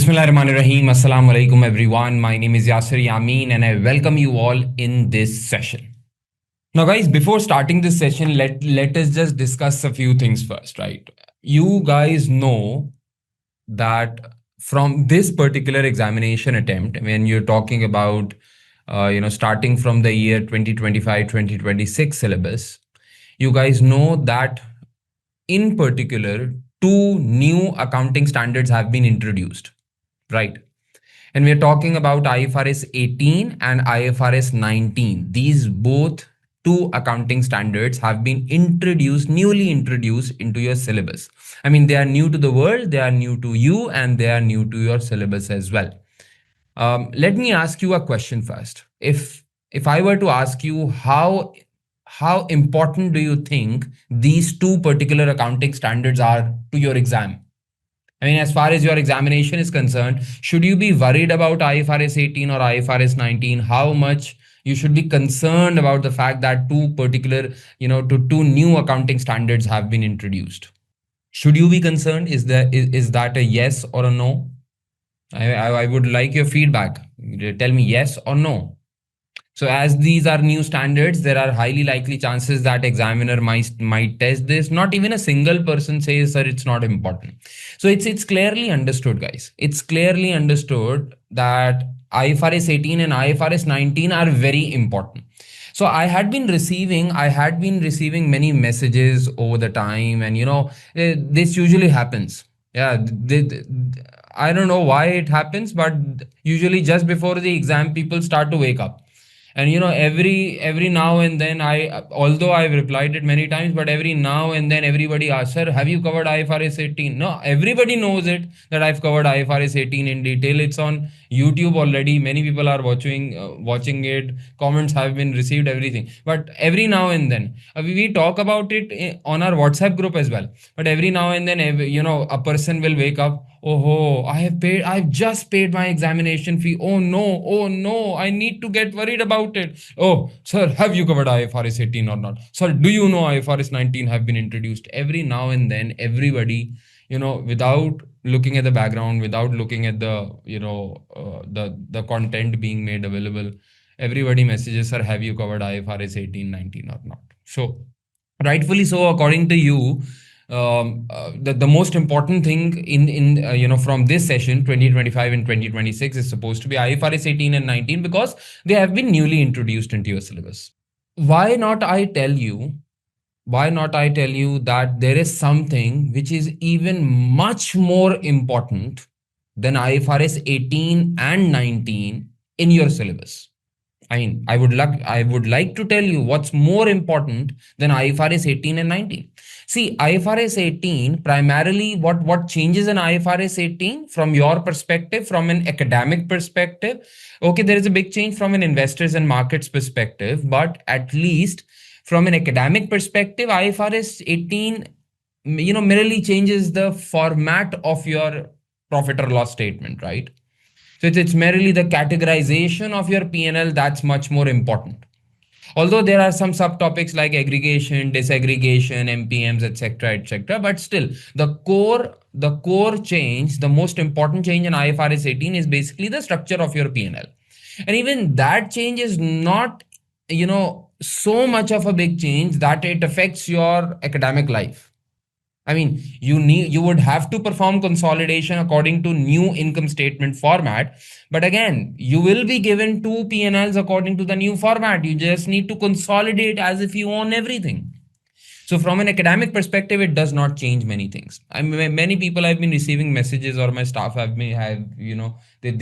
Bismillahirrahmanirrahim. Assalamu alaikum everyone. My name is Yasir Yamin and I welcome you all in this session. Now guys, before starting this session, let us just discuss a few things first, right? You guys know that from this particular examination attempt, when you're talking about starting from the year 2025-2026 syllabus, you guys know that in particular two new accounting standards have been introduced, right? And we're talking about IFRS 18 and IFRS 19. These both two accounting standards have been newly introduced into your syllabus. I mean, they are new to the world, they are new to you, and they are new to your syllabus as well. Let me ask you a question first. If I were to ask you how important do you think these two particular accounting standards are to your exam? I mean, as far as your examination is concerned, should you be worried about IFRS 18 or IFRS 19? How much you should be concerned about the fact that two new accounting standards have been introduced? Should you be concerned? Is that a yes or a no? I would like your feedback. Tell me yes or no. So as these are new standards, there are highly likely chances that examiner might test this. Not even a single person says, sir, it's not important. So it's clearly understood, guys. It's clearly understood that IFRS 18 and IFRS 19 are very important. So I had been receiving many messages over the time, and this usually happens. Yeah, I don't know why it happens, but usually just before the exam, people start to wake up. And every now and then, although I've replied it many times, but every now and then everybody asks, sir, have you covered IFRS 18? No, everybody knows it, that I've covered IFRS 18 in detail. It's on YouTube already. Many people are watching it. Comments have been received, everything. But every now and then, we talk about it on our WhatsApp group as well. But every now and then, a person will wake up. Oh, I've just paid my examination fee. Oh no, I need to get worried about it. Oh, sir, have you covered IFRS 18 or not? Sir, do you know IFRS 19 have been introduced? Every now and then, everybody, without looking at the background, without looking at the content being made available, everybody messages, sir, have you covered IFRS 18, 19 or not? So, rightfully so, according to you, the most important thing in from this session 2025 and 2026 is supposed to be IFRS 18 and 19, because they have been newly introduced into your syllabus. Why not I tell you that there is something which is even much more important than IFRS 18 and 19 in your syllabus? I mean, I would like to tell you what's more important than IFRS 18 and 19. See, IFRS 18, primarily what changes in IFRS 18 from your perspective, from an academic perspective? Okay, there is a big change from an investors and markets perspective, but at least from an academic perspective, IFRS 18, merely changes the format of your profit or loss statement, right? So it's merely the categorization of your P&L that's much more important. Although there are some subtopics like aggregation, disaggregation, MPMs, etc., but still the core change, the most important change in IFRS 18 is basically the structure of your P&L. And even that change is not, so much of a big change that it affects your academic life. I mean, you would have to perform consolidation according to new income statement format. But again, you will be given two P&Ls according to the new format. You just need to consolidate as if you own everything. So from an academic perspective, it does not change many things. I mean, many people have been receiving messages, or my staff they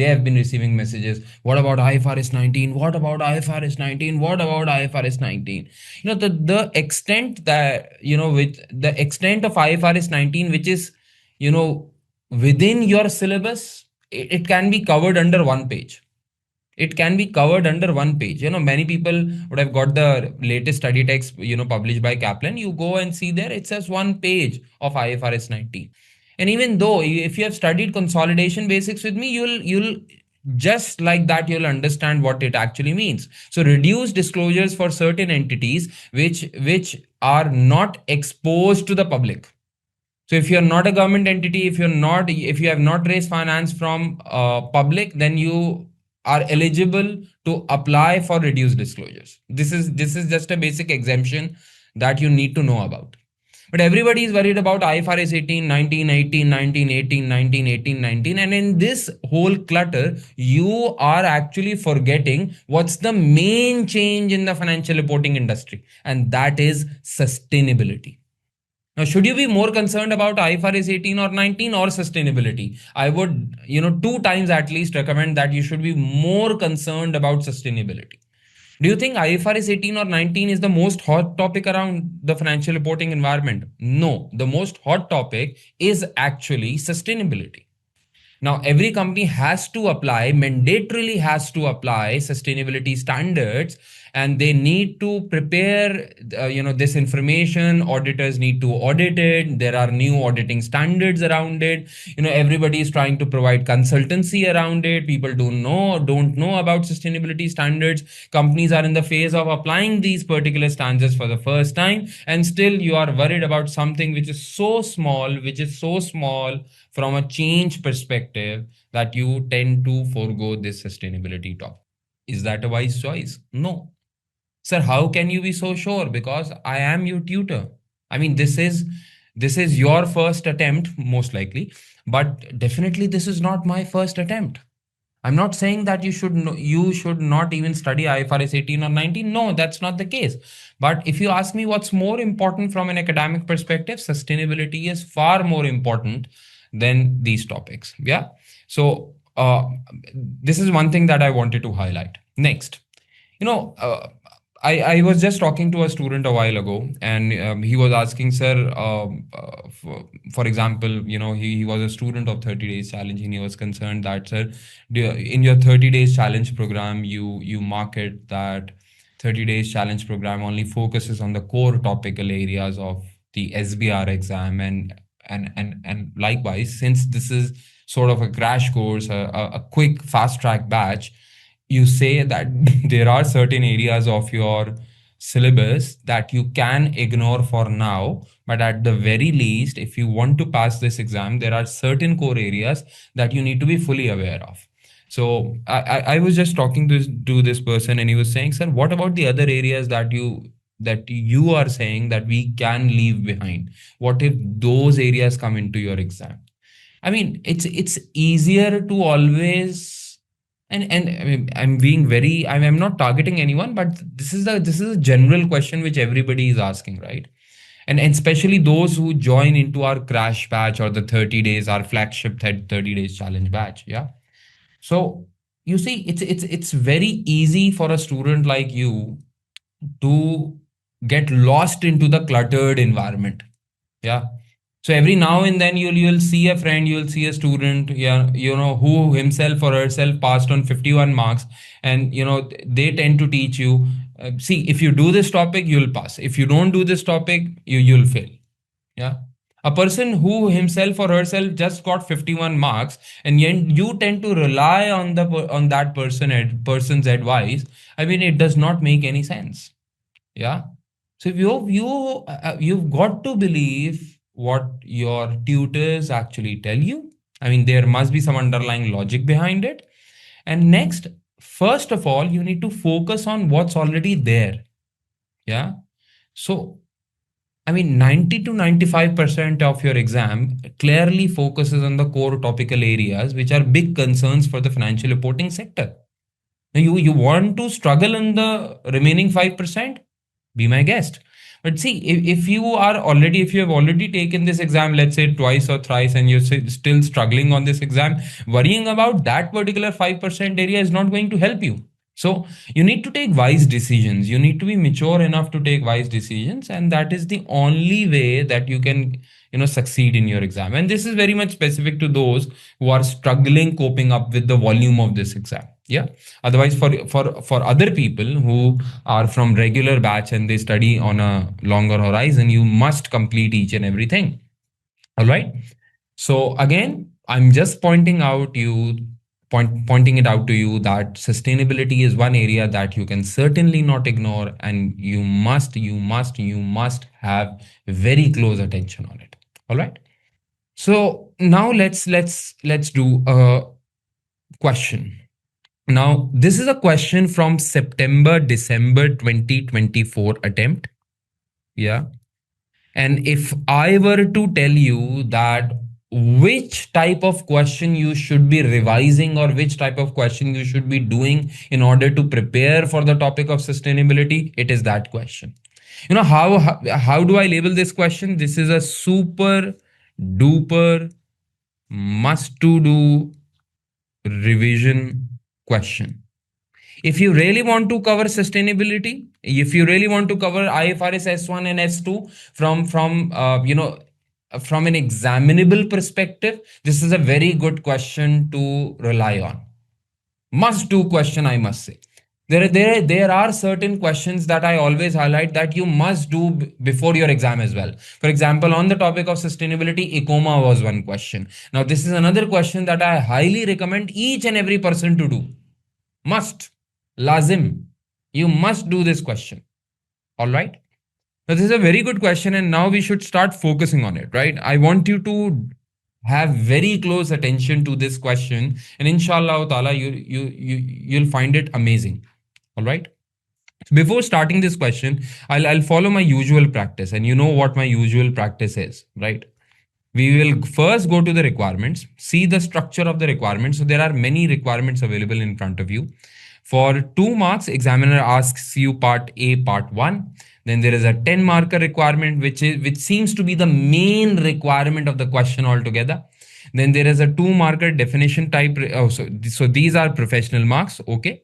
have been receiving messages. What about IFRS 19? What about IFRS 19? What about IFRS 19? The extent that, with the extent of IFRS 19, which is, within your syllabus, it can be covered under one page. It can be covered under one page. Many people would have got the latest study text, published by Kaplan. You go and see there, it says one page of IFRS 19. And even though if you have studied consolidation basics with me, you'll just like that, you'll understand what it actually means. So reduce disclosures for certain entities which are not exposed to the public. So if you're not a government entity, if you have not raised finance from public, then you are eligible to apply for reduced disclosures. This is just a basic exemption that you need to know about. But everybody is worried about IFRS 18, 19, 18, 19, 18, 19, 18, 19. And in this whole clutter, you are actually forgetting what's the main change in the financial reporting industry. And that is sustainability. Now, should you be more concerned about IFRS 18 or 19 or sustainability? I would, two times at least recommend that you should be more concerned about sustainability. Do you think IFRS 18 or 19 is the most hot topic around the financial reporting environment? No, the most hot topic is actually sustainability. Now, every company has to apply, mandatorily has to apply sustainability standards, and they need to prepare, this information. Auditors need to audit it. There are new auditing standards around it. Everybody is trying to provide consultancy around it. People don't know about sustainability standards. Companies are in the phase of applying these particular standards for the first time, and still you are worried about something which is so small from a change perspective that you tend to forego this sustainability topic. Is that a wise choice? No. Sir, how can you be so sure? Because I am your tutor. I mean, this is your first attempt, most likely, but definitely this is not my first attempt. I'm not saying that you should not even study IFRS 18 or 19. No, that's not the case. But if you ask me what's more important from an academic perspective, sustainability is far more important than these topics. Yeah. So this is one thing that I wanted to highlight. Next, you know, uh, I was just talking to a student a while ago, and he was asking, sir, for example, he was a student of 30 days challenge, and he was concerned that, sir, in your 30 days challenge program, you market that 30 days challenge program only focuses on the core topical areas of the SBR exam, and likewise, since this is sort of a crash course, a quick fast track batch, you say that there are certain areas of your syllabus that you can ignore for now, but at the very least, if you want to pass this exam, there are certain core areas that you need to be fully aware of. So I was just talking to this person, and he was saying, sir, what about the other areas that you are saying that we can leave behind? What if those areas come into your exam? I mean, it's easier to always, and I mean, I'm being very, I'm not targeting anyone, but this is a general question which everybody is asking, right? And especially those who join into our crash batch or the 30 days, our flagship 30 days challenge batch. Yeah. So you see, it's very easy for a student like you to get lost into the cluttered environment. Yeah. So every now and then you'll see a friend, you'll see a student, yeah, who himself or herself passed on 51 marks, and they tend to teach you, see, if you do this topic, you'll pass. If you don't do this topic, you'll fail. Yeah. A person who himself or herself just got 51 marks, and yet you tend to rely on that person's advice. I mean, it does not make any sense. Yeah. So you've got to believe what your tutors actually tell you. I mean, there must be some underlying logic behind it. And next, first of all, you need to focus on what's already there. Yeah. So I mean, 90 to 95% of your exam clearly focuses on the core topical areas, which are big concerns for the financial reporting sector. Now, you want to struggle in the remaining 5%? Be my guest. But see, if you have already taken this exam, let's say twice or thrice, and you're still struggling on this exam, worrying about that particular 5% area is not going to help you. So you need to take wise decisions. You need to be mature enough to take wise decisions, and that is the only way that you can, succeed in your exam. And this is very much specific to those who are struggling coping up with the volume of this exam. Yeah. Otherwise, for other people who are from regular batch and they study on a longer horizon, you must complete each and everything. All right. So again, I'm just pointing it out to you that sustainability is one area that you can certainly not ignore, and you must have very close attention on it. All right. So now let's do a question. Now, this is a question from September December 2024 attempt. Yeah. And if I were to tell you that which type of question you should be revising or which type of question you should be doing in order to prepare for the topic of sustainability, it is that question. You know, how do I label this question? This is a super duper must to do revision question. If you really want to cover sustainability, if you really want to cover IFRS S1 and S2 from an examinable perspective, this is a very good question to rely on. Must do question, I must say. There are certain questions that I always highlight that you must do before your exam as well. For example, on the topic of sustainability, ICOMA was one question. Now, this is another question that I highly recommend each and every person to do. Must. Lazim. You must do this question. All right. Now, this is a very good question, and now we should start focusing on it, right? I want you to have very close attention to this question, and inshallah ta'ala, you'll find it amazing. All right. Before starting this question, I'll follow my usual practice, and you know what my usual practice is, right? We will first go to the requirements, see the structure of the requirements. So there are many requirements available in front of you. For 2 marks, examiner asks you part A, part 1. Then there is a 10 marker requirement, which seems to be the main requirement of the question altogether. Then there is a 2 marker definition type. So these are professional marks. Okay.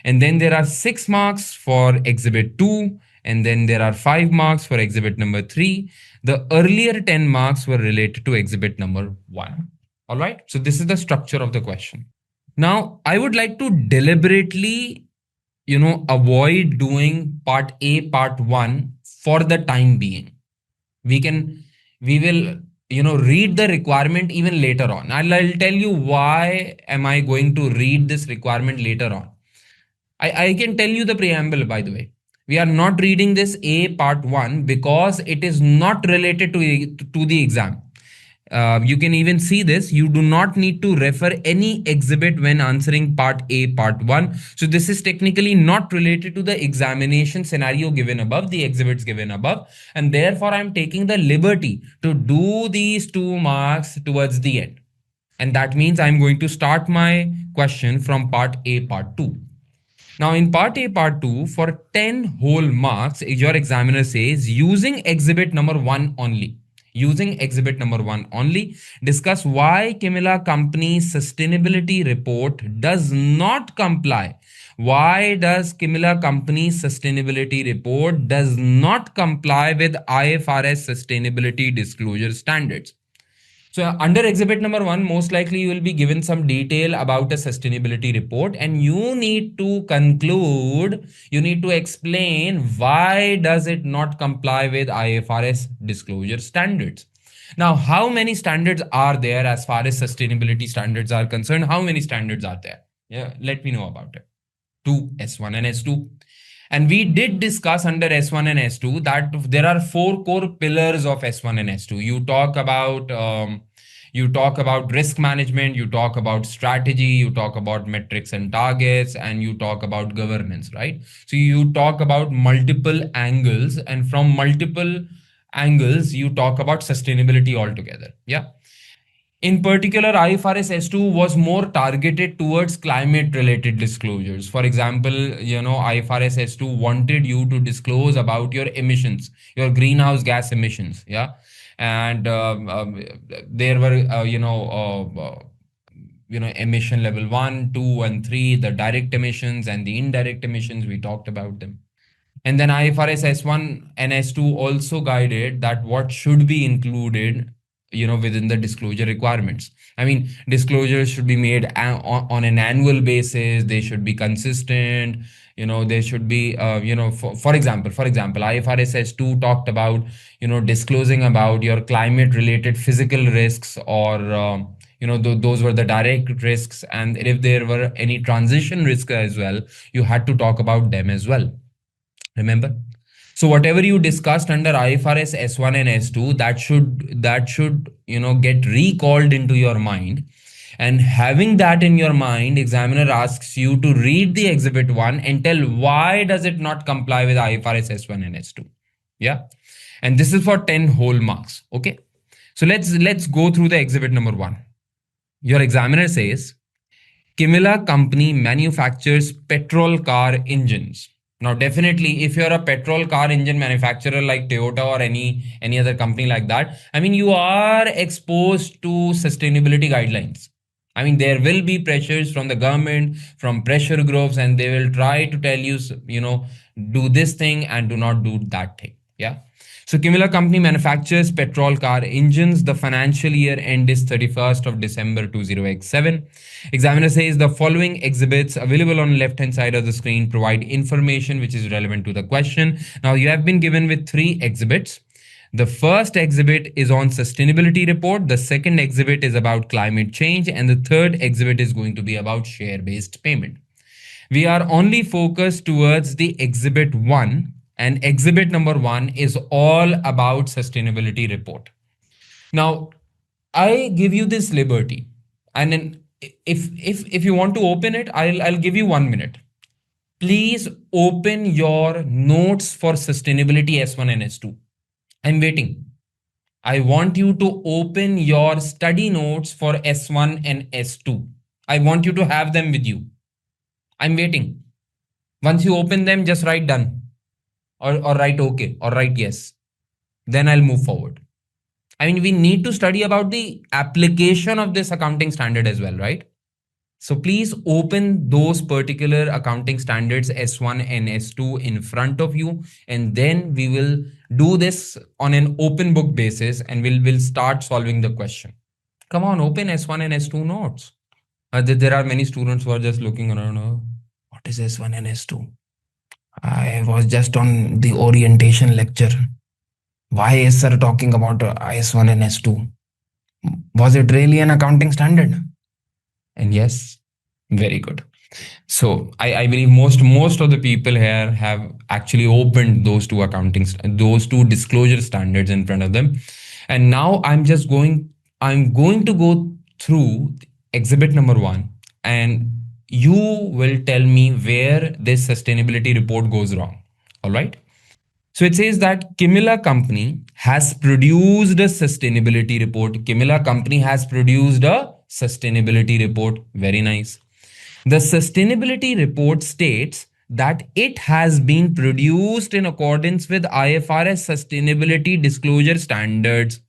And then there are 6 marks for exhibit 2. And then there are 5 marks for exhibit number 3. The earlier 10 marks were related to exhibit number 1. All right. So this is the structure of the question. Now, I would like to deliberately, avoid doing part A, part 1 for the time being. We will, read the requirement even later on. I'll tell you why am I going to read this requirement later on. I can tell you the preamble, by the way. We are not reading this A part 1 because it is not related to the exam. You can even see this. You do not need to refer any exhibit when answering part A, part 1. So this is technically not related to the examination scenario given above, the exhibits given above. And therefore, I'm taking the liberty to do these 2 marks towards the end. And that means I'm going to start my question from part A, part 2. Now, in part A, part 2, for 10 whole marks, your examiner says using exhibit number 1 only. Using exhibit number 1 only, discuss why Kimimila Company's sustainability report does not comply. Why does Kimimila Company's sustainability report does not comply with IFRS sustainability disclosure standards? So under exhibit number 1, most likely you will be given some detail about a sustainability report, and you need to conclude, you need to explain why does it not comply with IFRS disclosure standards. Now, how many standards are there as far as sustainability standards are concerned? How many standards are there? Yeah, let me know about it. 2, S1 and S2. And we did discuss under S1 and S2 that there are 4 core pillars of S1 and S2. You talk about risk management, you talk about strategy, you talk about metrics and targets, and you talk about governance, right? So you talk about multiple angles, and from multiple angles, you talk about sustainability altogether. Yeah. In particular, IFRS S2 was more targeted towards climate related disclosures. For example, IFRS S2 wanted you to disclose about your emissions, your greenhouse gas emissions. Yeah. And there were, emission level 1, 2, and 3, the direct emissions and the indirect emissions. We talked about them. And then IFRS S1 and S2 also guided that what should be included, within the disclosure requirements. I mean, disclosures should be made on an annual basis. They should be consistent. They should be, for example, IFRS S2 talked about, disclosing about your climate related physical risks, or, those were the direct risks. And if there were any transition risk as well, you had to talk about them as well. Remember? So whatever you discussed under IFRS S1 and S2, that should get recalled into your mind. And having that in your mind, examiner asks you to read the exhibit 1 and tell why does it not comply with IFRS S1 and S2. Yeah. And this is for 10 whole marks. Okay. So let's go through the exhibit number 1. Your examiner says Kimimila company manufactures petrol car engines. Now, definitely, if you're a petrol car engine manufacturer like Toyota or any other company like that, I mean, you are exposed to sustainability guidelines. I mean, there will be pressures from the government, from pressure groups, and they will try to tell you, do this thing and do not do that thing. Yeah. So Kimimila company manufactures petrol car engines. The financial year end is 31st of December 2007. Examiner says the following exhibits available on left hand side of the screen provide information which is relevant to the question. Now you have been given with 3 exhibits. The first exhibit is on sustainability report. The second exhibit is about climate change. And the third exhibit is going to be about share-based payment. We are only focused towards the exhibit 1, and exhibit number 1 is all about sustainability report. Now, I give you this liberty, and then if you want to open it, I'll give you 1 minute. Please open your notes for sustainability S1 and S2. I'm waiting. I want you to open your study notes for S1 and S2. I want you to have them with you. I'm waiting. Once you open them, just write done or write okay or write yes. Then I'll move forward. I mean, we need to study about the application of this accounting standard as well, right? So please open those particular accounting standards S1 and S2 in front of you, and then we will do this on an open book basis and we'll start solving the question. Come on, open S1 and S2 notes. There are many students who are just looking around. Oh, what is S1 and S2? I was just on the orientation lecture. Why is sir talking about S1 and S2? Was it really an accounting standard? And yes, very good. So I believe most of the people here have actually opened those two disclosure standards in front of them. And now I'm going to go through exhibit number 1, and you will tell me where this sustainability report goes wrong. All right. So it says that Kimimila company has produced a sustainability report. Kimimila company has produced a sustainability report. Very nice. The sustainability report states that it has been produced in accordance with IFRS sustainability disclosure standards.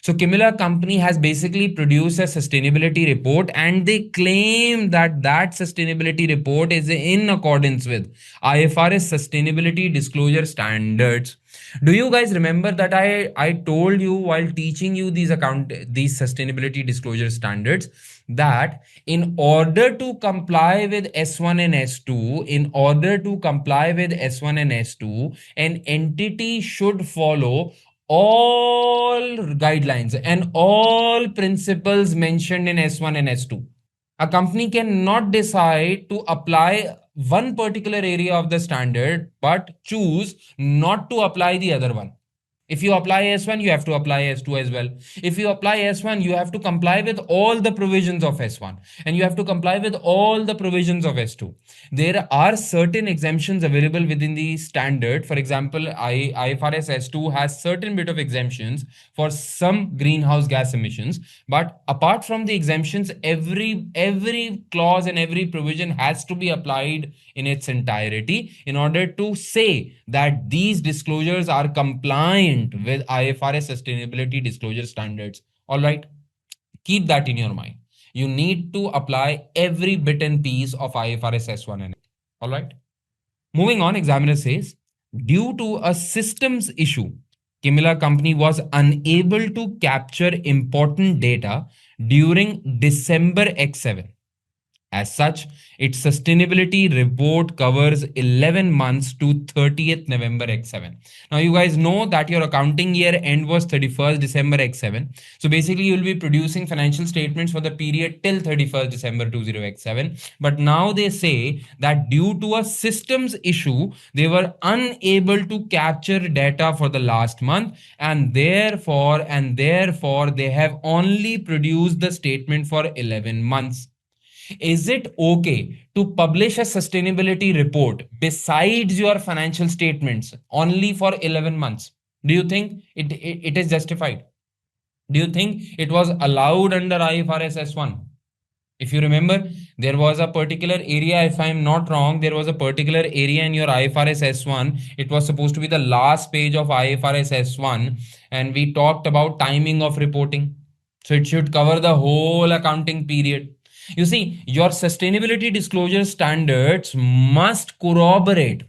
So Kimimila company has basically produced a sustainability report, and they claim that that sustainability report is in accordance with IFRS sustainability disclosure standards. Do you guys remember that I told you while teaching you these sustainability disclosure standards that in order to comply with S1 and S2, an entity should follow all guidelines and all principles mentioned in S1 and S2. A company cannot decide to apply one particular area of the standard but choose not to apply the other one. If you apply S1, you have to apply S2 as well. If you apply S1, you have to comply with all the provisions of S1 and you have to comply with all the provisions of S2. There are certain exemptions available within the standard. For example, IFRS S2 has certain bit of exemptions for some greenhouse gas emissions. But apart from the exemptions, every clause and every provision has to be applied in its entirety in order to say that these disclosures are compliant with IFRS sustainability disclosure standards. All right. Keep that in your mind. You need to apply every bit and piece of IFRS S1 and all right. Moving on, examiner says, due to a systems issue, Kimimila company was unable to capture important data during December X7. As such, its sustainability report covers 11 months to 30th November X7. Now, you guys know that your accounting year end was 31st December X7. So basically, you'll be producing financial statements for the period till 31st December 20X7. But now they say that due to a systems issue, they were unable to capture data for the last month, and therefore they have only produced the statement for 11 months. Is it okay to publish a sustainability report besides your financial statements only for 11 months? Do you think it is justified? Do you think it was allowed under IFRS S1? If you remember, there was a particular area, if I'm not wrong, there was a particular area in your IFRS S1. It was supposed to be the last page of IFRS S1, and we talked about timing of reporting. So it should cover the whole accounting period. You see, your sustainability disclosure standards must corroborate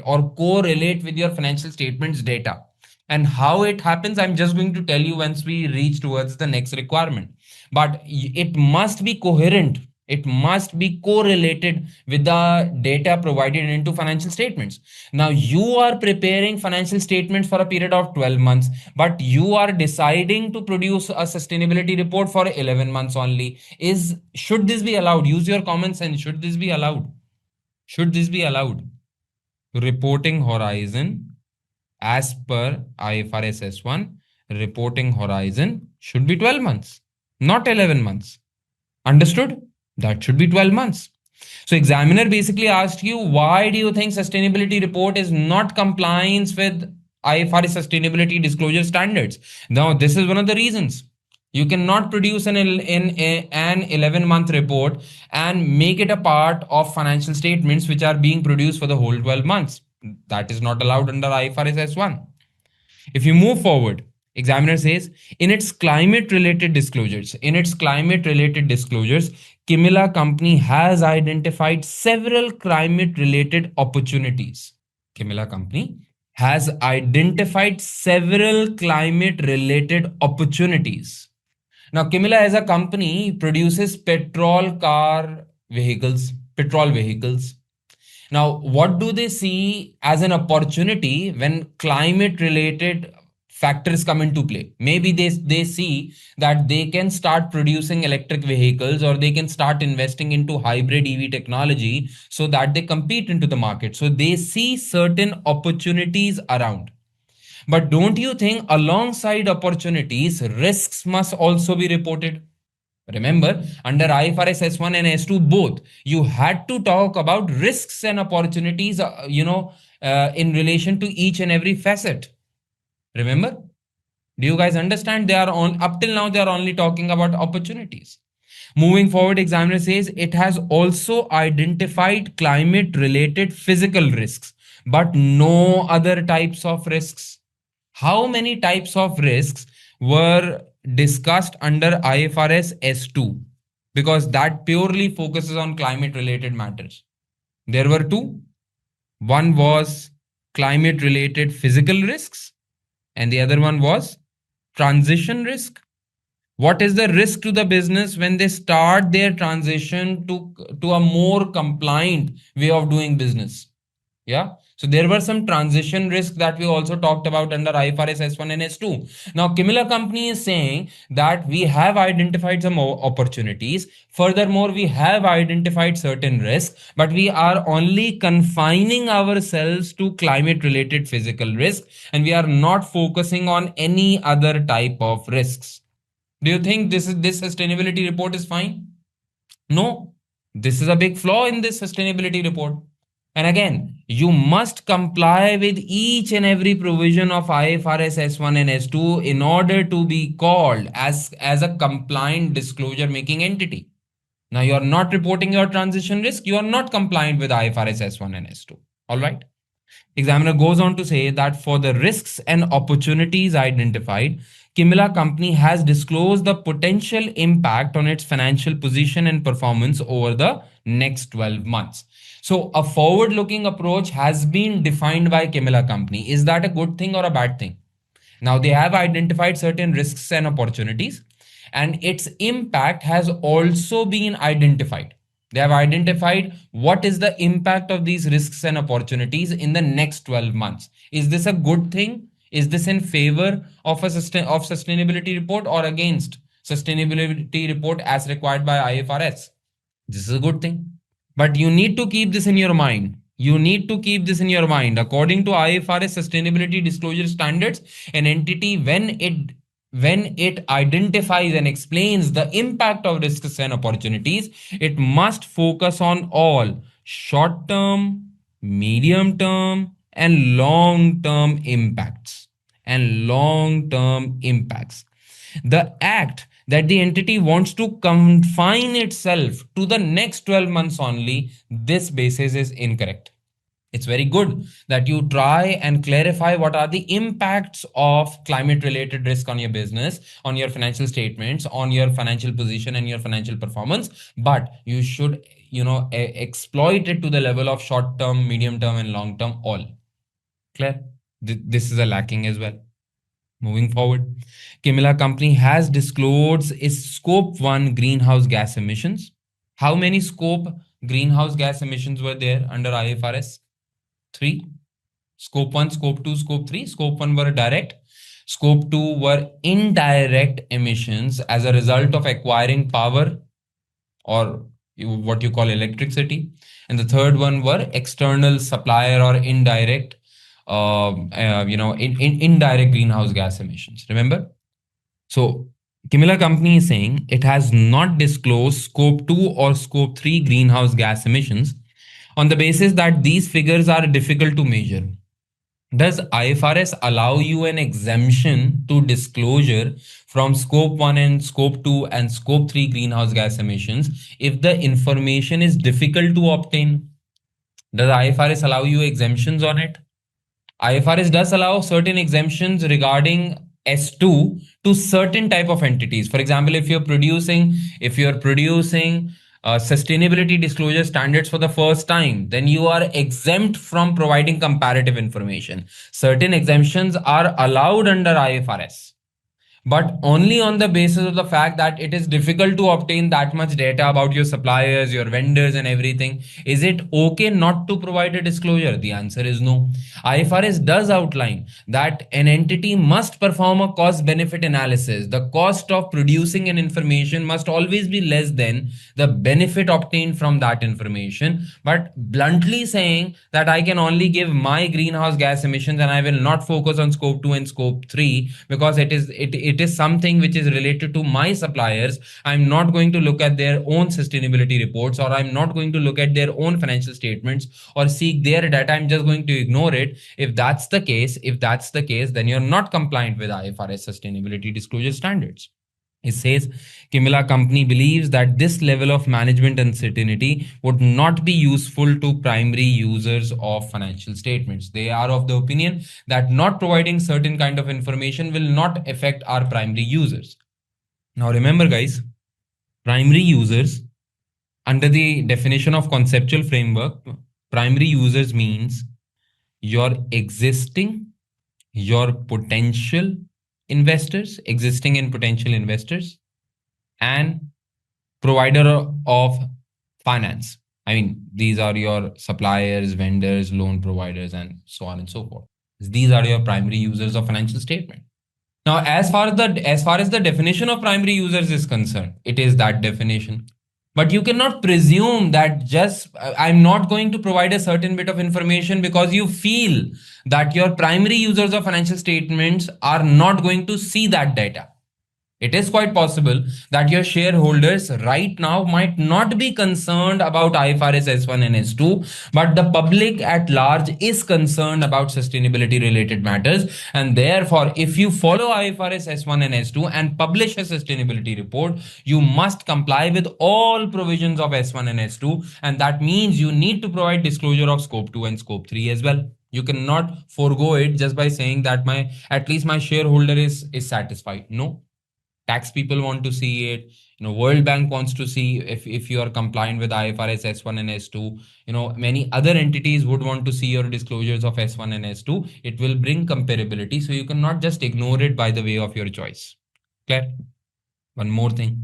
or correlate with your financial statements data. And how it happens, I'm just going to tell you once we reach towards the next requirement. But it must be coherent. It must be correlated with the data provided into financial statements. Now, you are preparing financial statements for a period of 12 months, but you are deciding to produce a sustainability report for 11 months only. Should this be allowed? Use your common sense. Should this be allowed? Should this be allowed? Reporting horizon as per IFRS S1, reporting horizon should be 12 months, not 11 months. Understood? That should be 12 months. So examiner basically asked you, why do you think sustainability report is not compliance with IFRS sustainability disclosure standards? Now, this is one of the reasons. You cannot produce an 11-month report and make it a part of financial statements which are being produced for the whole 12 months. That is not allowed under IFRS S1. If you move forward, examiner says in its climate related disclosures, Kimimila company has identified several climate related opportunities. Kimimila company has identified several climate related opportunities. Now, Kimimila as a company produces petrol vehicles. Now, what do they see as an opportunity when climate related factors come into play? Maybe they see that they can start producing electric vehicles, or they can start investing into hybrid EV technology so that they compete into the market. So they see certain opportunities around. But don't you think alongside opportunities, risks must also be reported? Remember, under IFRS S1 and S2 both, you had to talk about risks and opportunities, in relation to each and every facet. Remember? Do you guys understand? Up till now, they are only talking about opportunities. Moving forward, examiner says it has also identified climate related physical risks, but no other types of risks. How many types of risks were discussed under IFRS S2? Because that purely focuses on climate related matters. There were two. One was climate related physical risks, and the other one was transition risk. What is the risk to the business when they start their transition to a more compliant way of doing business? Yeah. So there were some transition risks that we also talked about under IFRS S1 and S2. Now, Kimimila company is saying that we have identified some opportunities. Furthermore, we have identified certain risks, but we are only confining ourselves to climate related physical risk, and we are not focusing on any other type of risks. Do you think this sustainability report is fine? No. This is a big flaw in this sustainability report. And again, you must comply with each and every provision of IFRS S1 and S2 in order to be called as a compliant disclosure making entity. Now, you are not reporting your transition risk. You are not compliant with IFRS S1 and S2. All right. Examiner goes on to say that for the risks and opportunities identified, Kimimila company has disclosed the potential impact on its financial position and performance over the next 12 months. So a forward-looking approach has been defined by Kimimila company. Is that a good thing or a bad thing? Now they have identified certain risks and opportunities, and its impact has also been identified. They have identified what is the impact of these risks and opportunities in the next 12 months. Is this a good thing? Is this in favor of sustainability report or against sustainability report as required by IFRS? This is a good thing. But you need to keep this in your mind. You need to keep this in your mind. According to IFRS sustainability disclosure standards, an entity when it identifies and explains the impact of risks and opportunities, it must focus on all short term, medium term, and long term impacts. And long term impacts. The act that the entity wants to confine itself to the next 12 months only, this basis is incorrect. It's very good that you try and clarify what are the impacts of climate related risk on your business, on your financial statements, on your financial position and your financial performance, but you should exploit it to the level of short term, medium term, and long term all. Clear? This is a lacking as well. Moving forward, Kimimila company has disclosed its scope 1 greenhouse gas emissions. How many scope greenhouse gas emissions were there under IFRS? 3. Scope 1, scope 2, scope 3. Scope 1 were direct. Scope 2 were indirect emissions as a result of acquiring power or what you call electricity. And the third one were external supplier or indirect indirect greenhouse gas emissions. Remember? So Kimimila company is saying it has not disclosed scope 2 or scope 3 greenhouse gas emissions on the basis that these figures are difficult to measure. Does IFRS allow you an exemption to disclosure from scope 1 and scope 2 and scope 3 greenhouse gas emissions if the information is difficult to obtain? Does IFRS allow you exemptions on it? IFRS does allow certain exemptions regarding S2 to certain type of entities. For example, if you're producing sustainability disclosure standards for the first time, then you are exempt from providing comparative information. Certain exemptions are allowed under IFRS, but only on the basis of the fact that it is difficult to obtain that much data about your suppliers, your vendors, and everything. Is it okay not to provide a disclosure? The answer is no. IFRS does outline that an entity must perform a cost benefit analysis. The cost of producing an information must always be less than the benefit obtained from that information. But bluntly saying that I can only give my greenhouse gas emissions and I will not focus on scope 2 and scope 3 because it is something which is related to my suppliers. I'm not going to look at their own sustainability reports, or I'm not going to look at their own financial statements or seek their data. I'm just going to ignore it. If that's the case, then you're not compliant with IFRS sustainability disclosure standards. It says Kimimila company believes that this level of management uncertainty would not be useful to primary users of financial statements. They are of the opinion that not providing certain kind of information will not affect our primary users. Now remember guys, primary users under the definition of conceptual framework, primary users means your potential investors, existing and potential investors, and provider of finance. I mean, these are your suppliers, vendors, loan providers, and so on and so forth. These are your primary users of financial statement. Now, as far as the definition of primary users is concerned, it is that definition. But you cannot presume that just I'm not going to provide a certain bit of information because you feel that your primary users of financial statements are not going to see that data. It is quite possible that your shareholders right now might not be concerned about IFRS S1 and S2, but the public at large is concerned about sustainability related matters. And therefore, if you follow IFRS S1 and S2 and publish a sustainability report, you must comply with all provisions of S1 and S2. And that means you need to provide disclosure of scope 2 and scope 3 as well. You cannot forego it just by saying that at least my shareholder is satisfied. No. Tax people want to see it. World Bank wants to see if you are compliant with IFRS S1 and S2. Many other entities would want to see your disclosures of S1 and S2. It will bring comparability, so you cannot just ignore it by the way of your choice. Clear? One more thing.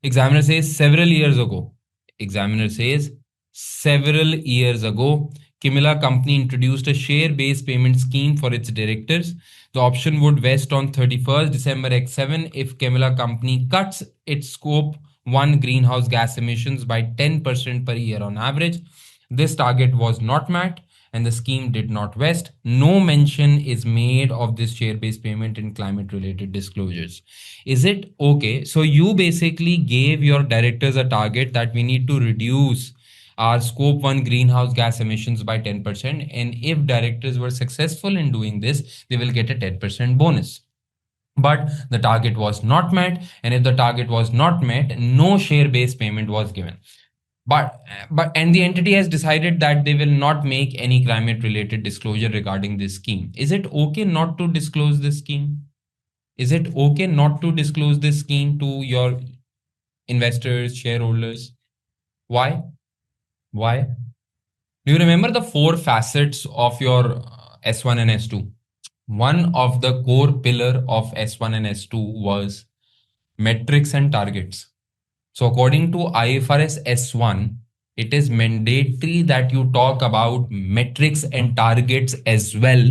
Examiner says several years ago. Examiner says several years ago, Kimimila Company introduced a share-based payment scheme for its directors. The option would vest on 31st December X7 if Kimimila Company cuts its scope 1 greenhouse gas emissions by 10% per year on average. This target was not met and the scheme did not vest. No mention is made of this share-based payment in climate-related disclosures. Is it okay? So you basically gave your directors a target that we need to reduce our scope 1 greenhouse gas emissions by 10%. And if directors were successful in doing this, they will get a 10% bonus. But the target was not met. And if the target was not met, no share-based payment was given. And the entity has decided that they will not make any climate related disclosure regarding this scheme. Is it okay not to disclose this scheme? Is it okay not to disclose this scheme to your investors, shareholders? Why? Why? Do you remember the four facets of your S1 and S2? One of the core pillar of S1 and S2 was metrics and targets. So according to IFRS S1, it is mandatory that you talk about metrics and targets as well,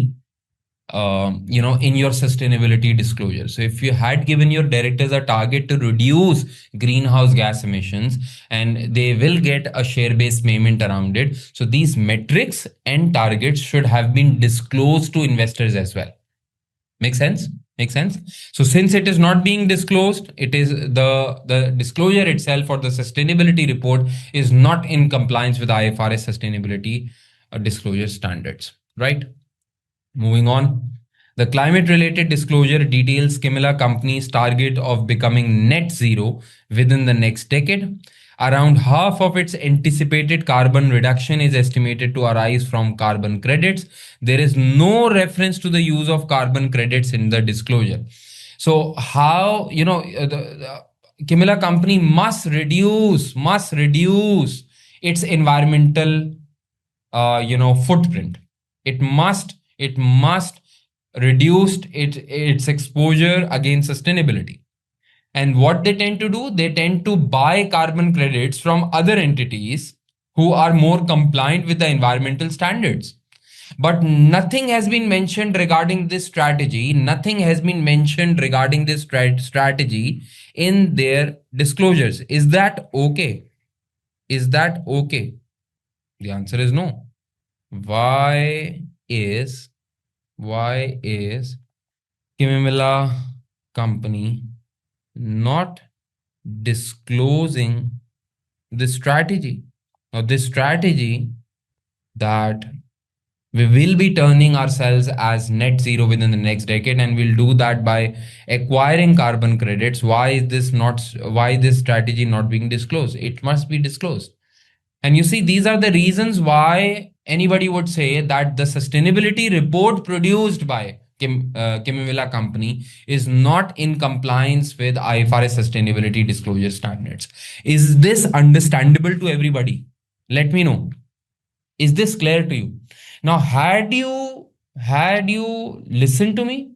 in your sustainability disclosure. So if you had given your directors a target to reduce greenhouse gas emissions and they will get a share-based payment around it. So these metrics and targets should have been disclosed to investors as well. Make sense? Make sense? So since it is not being disclosed, it is the disclosure itself or the sustainability report is not in compliance with IFRS sustainability disclosure standards, right? Moving on. The climate related disclosure details Kimimila Company's target of becoming net zero within the next decade. Around half of its anticipated carbon reduction is estimated to arise from carbon credits. There is no reference to the use of carbon credits in the disclosure. So how, the Kimimila Company must reduce its environmental, footprint. It must reduce its exposure against sustainability. And what they tend to do, they tend to buy carbon credits from other entities who are more compliant with the environmental standards. But nothing has been mentioned regarding this strategy. Nothing has been mentioned regarding this strategy in their disclosures. Is that okay? Is that okay? The answer is no. Why is Kimimila Company not disclosing the strategy or this strategy that we will be turning ourselves as net zero within the next decade, and we'll do that by acquiring carbon credits? Why this strategy not being disclosed? It must be disclosed. And you see, these are the reasons why anybody would say that the sustainability report produced by Kimimila Company is not in compliance with IFRS sustainability disclosure standards. Is this understandable to everybody? Let me know. Is this clear to you? Now, had you listened to me,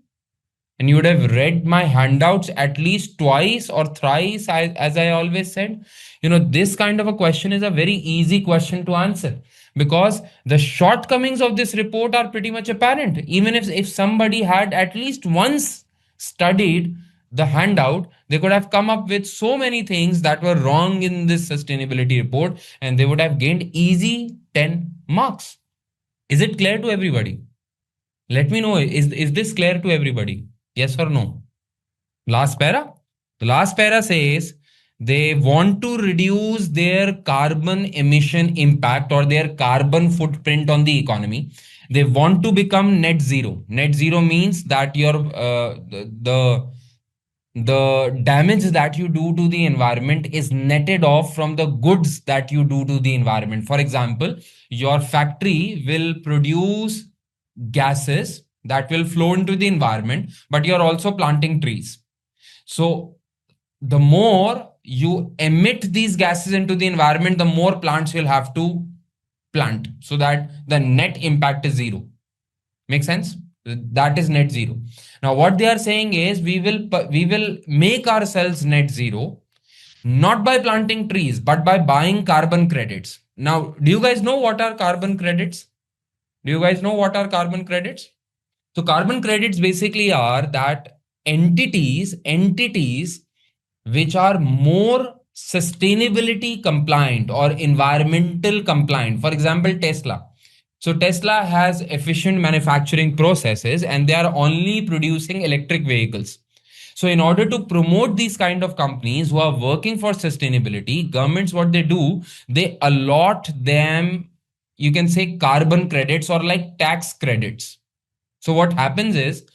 and you would have read my handouts at least twice or thrice, as I always said, this kind of a question is a very easy question to answer, because the shortcomings of this report are pretty much apparent. Even if somebody had at least once studied the handout, they could have come up with so many things that were wrong in this sustainability report, and they would have gained easy 10 marks. Is it clear to everybody? Let me know. Is this clear to everybody? Yes or no? Last para. The last para says they want to reduce their carbon emission impact or their carbon footprint on the economy. They want to become net zero. Net zero means that the damage that you do to the environment is netted off from the goods that you do to the environment. For example, your factory will produce gases that will flow into the environment, but you're also planting trees. So the more you emit these gases into the environment, the more plants you'll have to plant, so that the net impact is zero. Make sense? That is net zero. Now, what they are saying is we will make ourselves net zero not by planting trees, but by buying carbon credits. Now, do you guys know what are carbon credits? Do you guys know what are carbon credits? So carbon credits basically are that entities which are more sustainability compliant or environmental compliant. For example, Tesla. So Tesla has efficient manufacturing processes and they are only producing electric vehicles. So in order to promote these kind of companies who are working for sustainability, governments, what they do, they allot them, you can say, carbon credits or like tax credits. So what happens is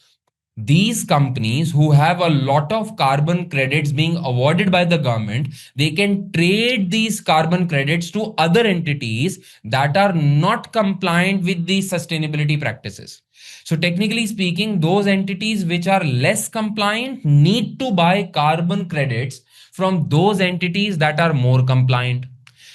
these companies who have a lot of carbon credits being awarded by the government, they can trade these carbon credits to other entities that are not compliant with these sustainability practices. So technically speaking, those entities which are less compliant need to buy carbon credits from those entities that are more compliant.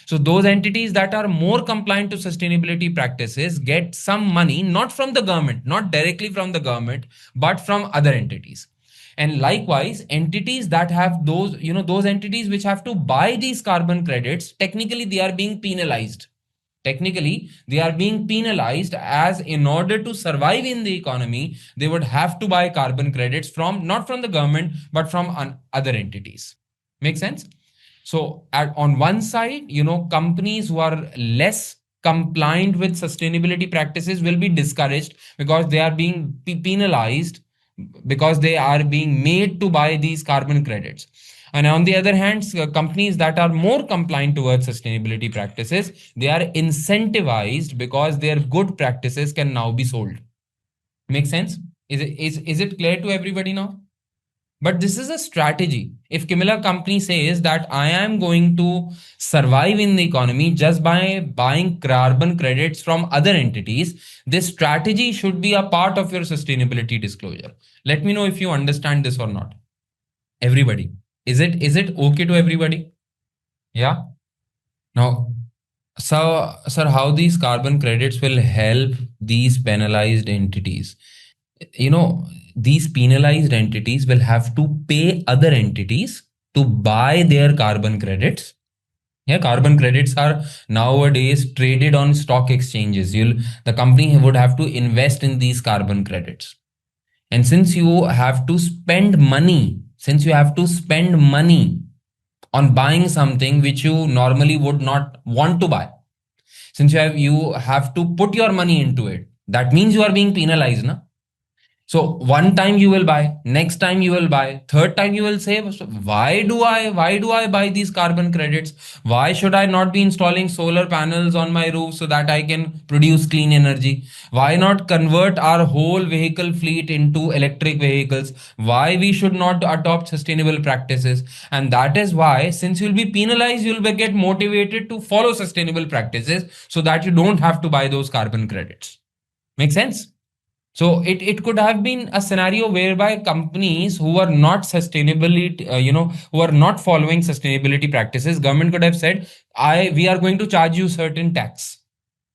So those entities that are more compliant to sustainability practices get some money, not from the government, not directly from the government, but from other entities. And likewise, entities that have those entities which have to buy these carbon credits, technically they are being penalized. Technically, they are being penalized as in order to survive in the economy, they would have to buy carbon credits from not from the government, but from other entities. Make sense? So on one side, companies who are less compliant with sustainability practices will be discouraged because they are being penalized because they are being made to buy these carbon credits. And on the other hand, companies that are more compliant towards sustainability practices, they are incentivized because their good practices can now be sold. Make sense? Is it clear to everybody now? But this is a strategy. If Kimimila company says that I am going to survive in the economy just by buying carbon credits from other entities, this strategy should be a part of your sustainability disclosure. Let me know if you understand this or not. Everybody. Is it okay to everybody? Yeah. Now, so, sir, how these carbon credits will help these penalized entities? You know, these penalized entities will have to pay other entities to buy their carbon credits. Yeah, carbon credits are nowadays traded on stock exchanges. The company would have to invest in these carbon credits. And since you have to spend money on buying something which you normally would not want to buy, since you have to put your money into it, that means you are being penalized, na? So one time you will buy, next time you will buy, third time you will save. So why do I buy these carbon credits? Why should I not be installing solar panels on my roof so that I can produce clean energy? Why not convert our whole vehicle fleet into electric vehicles? Why we should not adopt sustainable practices? And that is why, since you'll be penalized, you'll get motivated to follow sustainable practices so that you don't have to buy those carbon credits. Make sense? So it could have been a scenario whereby companies who are not sustainability, who are not following sustainability practices, government could have said, we are going to charge you certain tax.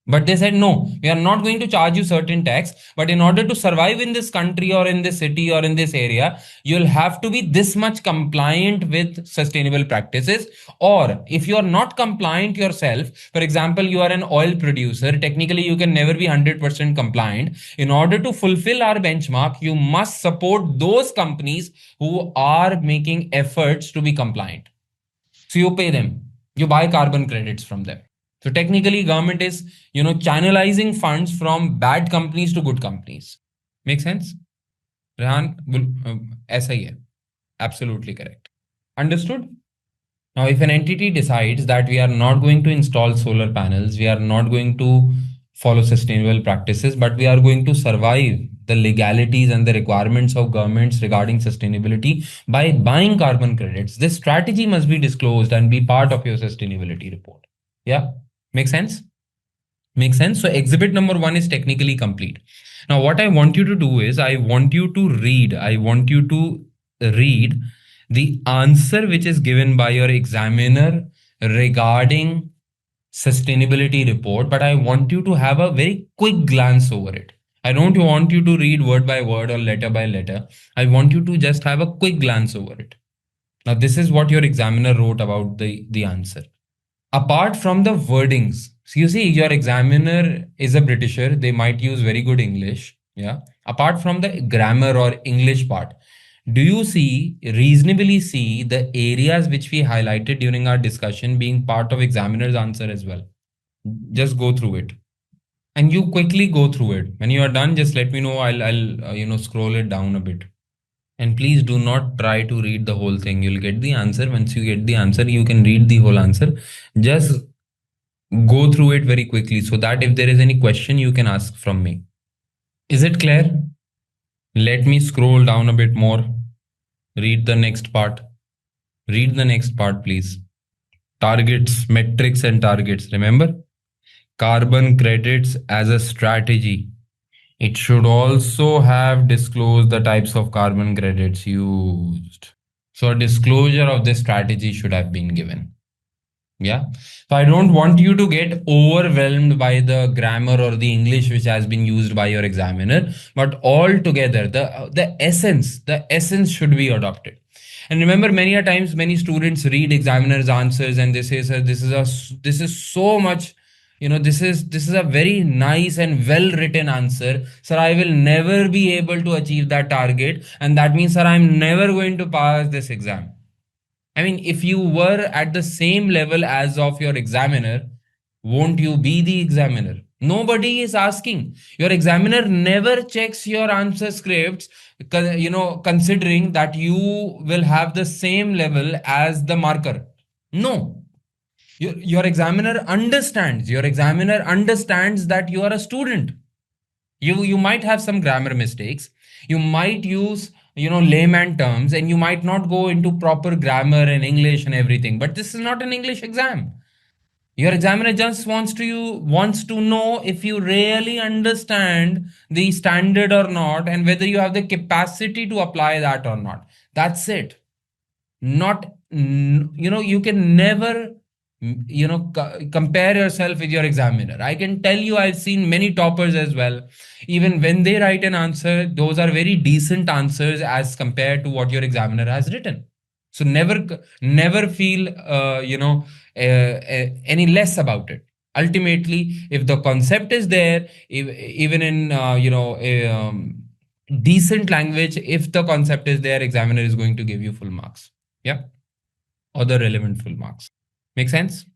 But they said, no, we are not going to charge you certain tax. But in order to survive in this country or in this city or in this area, you'll have to be this much compliant with sustainable practices. Or if you are not compliant yourself, for example, you are an oil producer, technically you can never be 100% compliant. In order to fulfill our benchmark, you must support those companies who are making efforts to be compliant. So you pay them, you buy carbon credits from them. So technically, government is, channelizing funds from bad companies to good companies. Make sense? Rehan, ऐसा ही है. Absolutely correct. Understood? Now, if an entity decides that we are not going to install solar panels, we are not going to follow sustainable practices, but we are going to survive the legalities and the requirements of governments regarding sustainability by buying carbon credits, this strategy must be disclosed and be part of your sustainability report. Yeah, make sense? Make sense? So exhibit number 1 is technically complete. Now, what I want you to do is I want you to read the answer which is given by your examiner regarding sustainability report, but I want you to have a very quick glance over it. I don't want you to read word by word or letter by letter. I want you to just have a quick glance over it. Now, this is what your examiner wrote about the answer. Apart from the wordings, so you see, your examiner is a Britisher, they might use very good English. Yeah. Apart from the grammar or English part, do you reasonably see the areas which we highlighted during our discussion being part of examiner's answer as well? Just go through it. And you quickly go through it. When you are done, just let me know. I'll scroll it down a bit. And please do not try to read the whole thing. You'll get the answer. Once you get the answer, you can read the whole answer. Just go through it very quickly so that if there is any question, you can ask from me. Is it clear? Let me scroll down a bit more. Read the next part. Read the next part, please. Targets, metrics, and targets. Remember? Carbon credits as a strategy. It should also have disclosed the types of carbon credits used. So a disclosure of this strategy should have been given. Yeah. So I don't want you to get overwhelmed by the grammar or the English which has been used by your examiner, but altogether the essence should be adopted. And remember, many a times, many students read examiners' answers and they say, "Sir, this is so much, this is a very nice and well written answer. Sir, I will never be able to achieve that target, and that means, sir, I'm never going to pass this exam." I mean, if you were at the same level as of your examiner, won't you be the examiner? Nobody is asking. Your examiner never checks your answer scripts, considering that you will have the same level as the marker. No. Your examiner understands. Your examiner understands that you are a student. You might have some grammar mistakes. You might use layman terms, and you might not go into proper grammar and English and everything, but this is not an English exam. Your examiner just wants to know if you really understand the standard or not, and whether you have the capacity to apply that or not. That's it. Not you can never compare yourself with your examiner. I can tell you, I've seen many toppers as well. Even when they write an answer, those are very decent answers as compared to what your examiner has written. So never feel any less about it. Ultimately, if the concept is there, even in decent language, if the concept is there, examiner is going to give you full marks. Yeah. Or the relevant full marks. Make sense?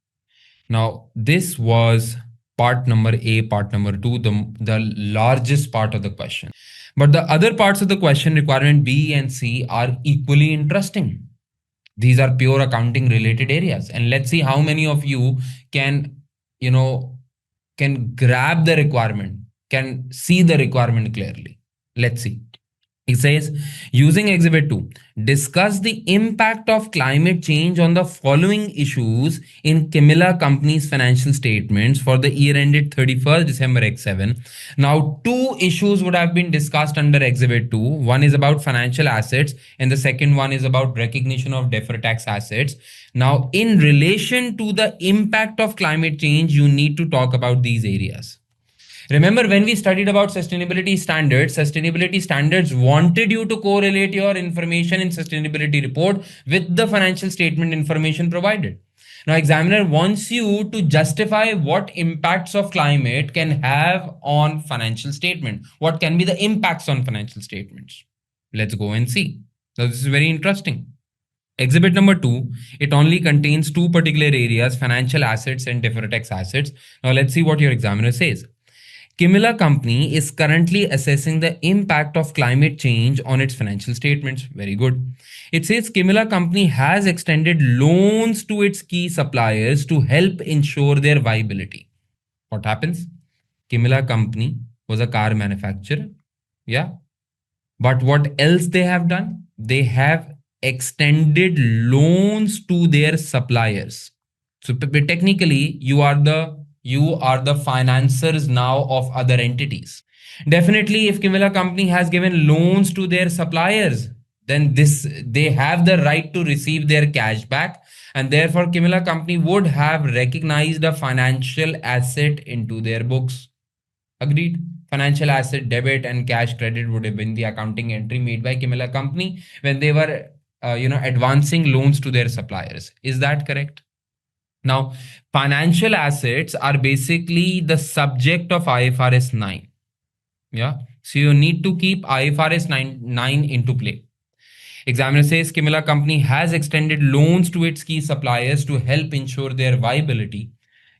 Now, this was part number A, part number 2, the largest part of the question. But the other parts of the question, requirement B and C, are equally interesting. These are pure accounting related areas. And let's see how many of you can grab the requirement, can see the requirement clearly. Let's see. It says, using Exhibit 2, discuss the impact of climate change on the following issues in Kimimila Company's financial statements for the year ended 31st December X7. Now, two issues would have been discussed under Exhibit 2. One is about financial assets, and the second one is about recognition of deferred tax assets. Now, in relation to the impact of climate change, you need to talk about these areas. Remember, when we studied about sustainability standards wanted you to correlate your information in sustainability report with the financial statement information provided. Now, examiner wants you to justify what impacts of climate can have on financial statement. What can be the impacts on financial statements? Let's go and see. So this is very interesting. Exhibit number 2, it only contains two particular areas, financial assets and deferred tax assets. Now, let's see what your examiner says. Kimimila Company is currently assessing the impact of climate change on its financial statements. Very good. It says Kimimila Company has extended loans to its key suppliers to help ensure their viability. What happens? Kimimila Company was a car manufacturer. Yeah. But what else they have done? They have extended loans to their suppliers. So technically, you are the financiers now of other entities. Definitely, if Kimimila Company has given loans to their suppliers, then they have the right to receive their cash back, and therefore Kimimila Company would have recognized a financial asset into their books. Agreed. Financial asset debit and cash credit would have been the accounting entry made by Kimimila company when they were, advancing loans to their suppliers. Is that correct? Now, financial assets are basically the subject of IFRS 9. Yeah. So you need to keep IFRS 9 into play. Examiner says Kimimila company has extended loans to its key suppliers to help ensure their viability.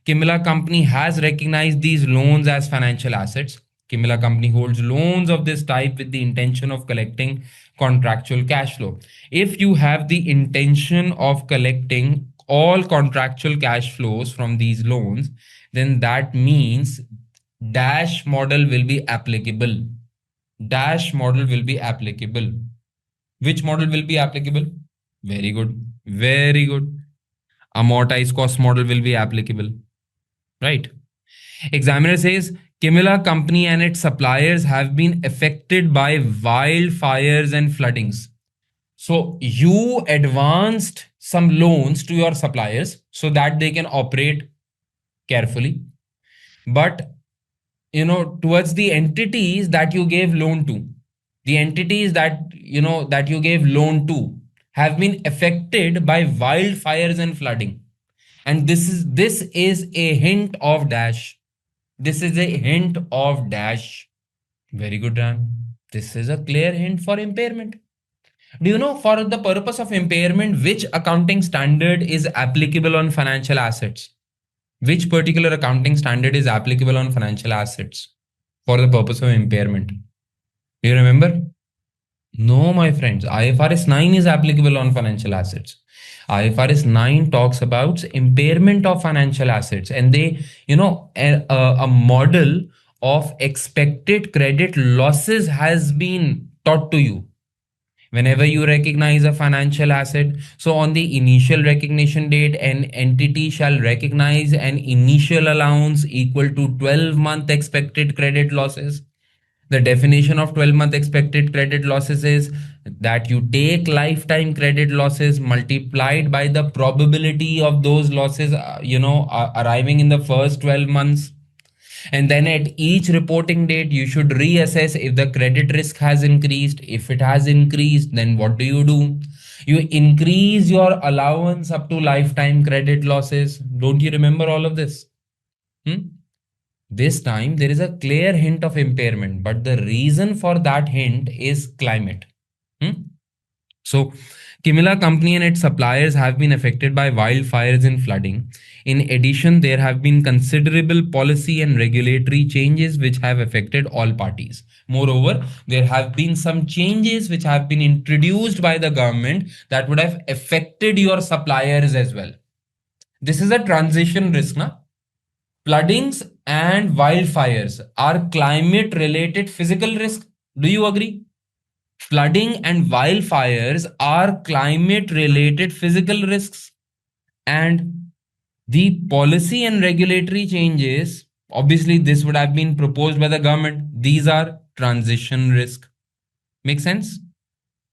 Kimimila company has recognized these loans as financial assets. Kimimila company holds loans of this type with the intention of collecting contractual cash flow. If you have the intention of collecting all contractual cash flows from these loans, then that means dash model will be applicable. Dash model will be applicable. Which model will be applicable? Very good. Very good. Amortized cost model will be applicable. Right. Examiner says Kimimila company and its suppliers have been affected by wildfires and floodings. So you advanced some loans to your suppliers so that they can operate carefully. But towards the entities that you gave loan to, the entities that you gave loan to have been affected by wildfires and flooding. And this is a hint of dash. This is a hint of dash. Very good, Ram. This is a clear hint for impairment. Do you know, for the purpose of impairment, which accounting standard is applicable on financial assets? Which particular accounting standard is applicable on financial assets for the purpose of impairment? Do you remember? No, my friends. IFRS 9 is applicable on financial assets. IFRS 9 talks about impairment of financial assets, and a model of expected credit losses has been taught to you whenever you recognize a financial asset. So on the initial recognition date, an entity shall recognize an initial allowance equal to 12-month expected credit losses. The definition of 12-month expected credit losses is that you take lifetime credit losses multiplied by the probability of those losses arriving in the first 12 months. And then at each reporting date, you should reassess if the credit risk has increased. If it has increased, then what do? You increase your allowance up to lifetime credit losses. Don't you remember all of this? This time there is a clear hint of impairment, but the reason for that hint is climate. So Kimimila company and its suppliers have been affected by wildfires and flooding. In addition, there have been considerable policy and regulatory changes which have affected all parties. Moreover, there have been some changes which have been introduced by the government that would have affected your suppliers as well. This is a transition risk, na? Floodings and wildfires are climate related physical risk. Do you agree? Flooding and wildfires are climate related physical risks. And the policy and regulatory changes, obviously, this would have been proposed by the government. These are transition risk. Make sense?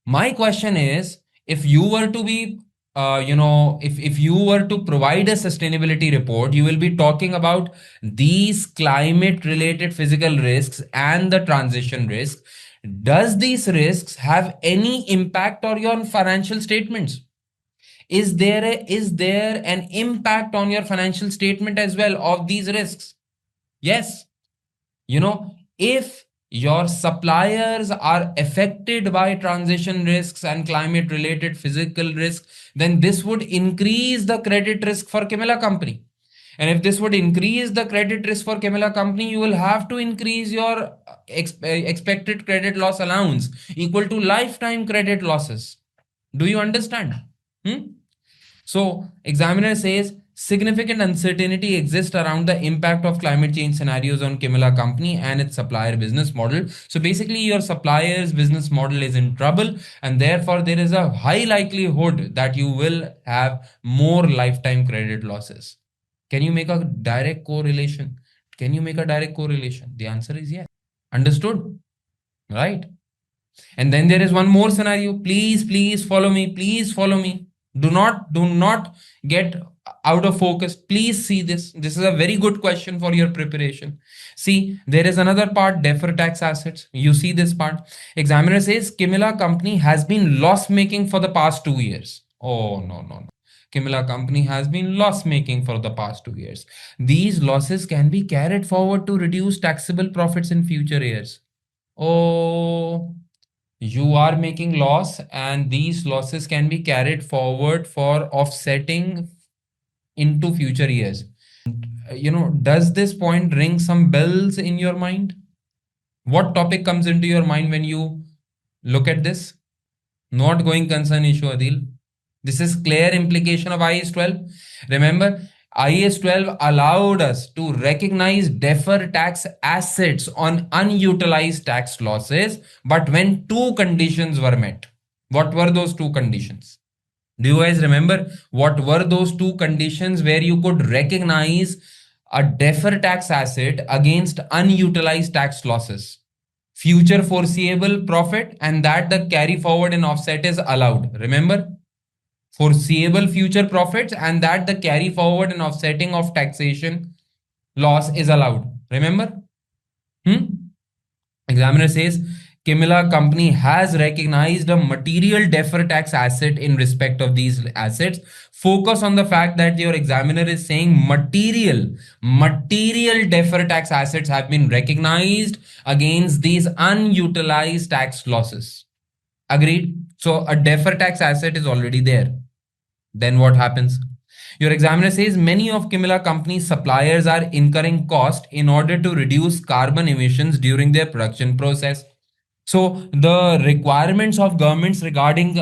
My question is, if you were to be if you were to provide a sustainability report, you will be talking about these climate related physical risks and the transition risk. Does these risks have any impact on your financial statements? Is there an impact on your financial statement as well of these risks? Yes. If your suppliers are affected by transition risks and climate related physical risks, then this would increase the credit risk for Kimimila company. And if this would increase the credit risk for Kimimila company, you will have to increase your expected credit loss allowance equal to lifetime credit losses. Do you understand? So examiner says significant uncertainty exists around the impact of climate change scenarios on Kimimila company and its supplier business model. So basically your supplier's business model is in trouble, and therefore there is a high likelihood that you will have more lifetime credit losses. Can you make a direct correlation? Can you make a direct correlation? The answer is yes. Understood? Right? And then there is one more scenario. Please follow me. Please follow me. Do not get out of focus. Please see this. This is a very good question for your preparation. See, there is another part, deferred tax assets. You see this part. Examiner says Kimimila company has been loss making for the past 2 years. Oh, no, no, no. Kimimila company has been loss making for the past 2 years. These losses can be carried forward to reduce taxable profits in future years. Oh, you are making loss, and these losses can be carried forward for offsetting into future years. Does this point ring some bells in your mind? What topic comes into your mind when you look at this? Not going concern issue, Adil. This is clear implication of IAS 12. Remember, IAS 12 allowed us to recognize deferred tax assets on unutilized tax losses, but when two conditions were met. What were those two conditions? Do you guys remember what were those two conditions where you could recognize a deferred tax asset against unutilized tax losses? Future foreseeable profit, and that the carry forward and offset is allowed. Remember? Foreseeable future profits, and that the carry forward and offsetting of taxation loss is allowed. Remember? Examiner says Kimimila company has recognized a material deferred tax asset in respect of these assets. Focus on the fact that your examiner is saying material deferred tax assets have been recognized against these unutilized tax losses. Agreed? So a deferred tax asset is already there. Then what happens? Your examiner says many of Kimimila company's suppliers are incurring cost in order to reduce carbon emissions during their production process. So the requirements of governments regarding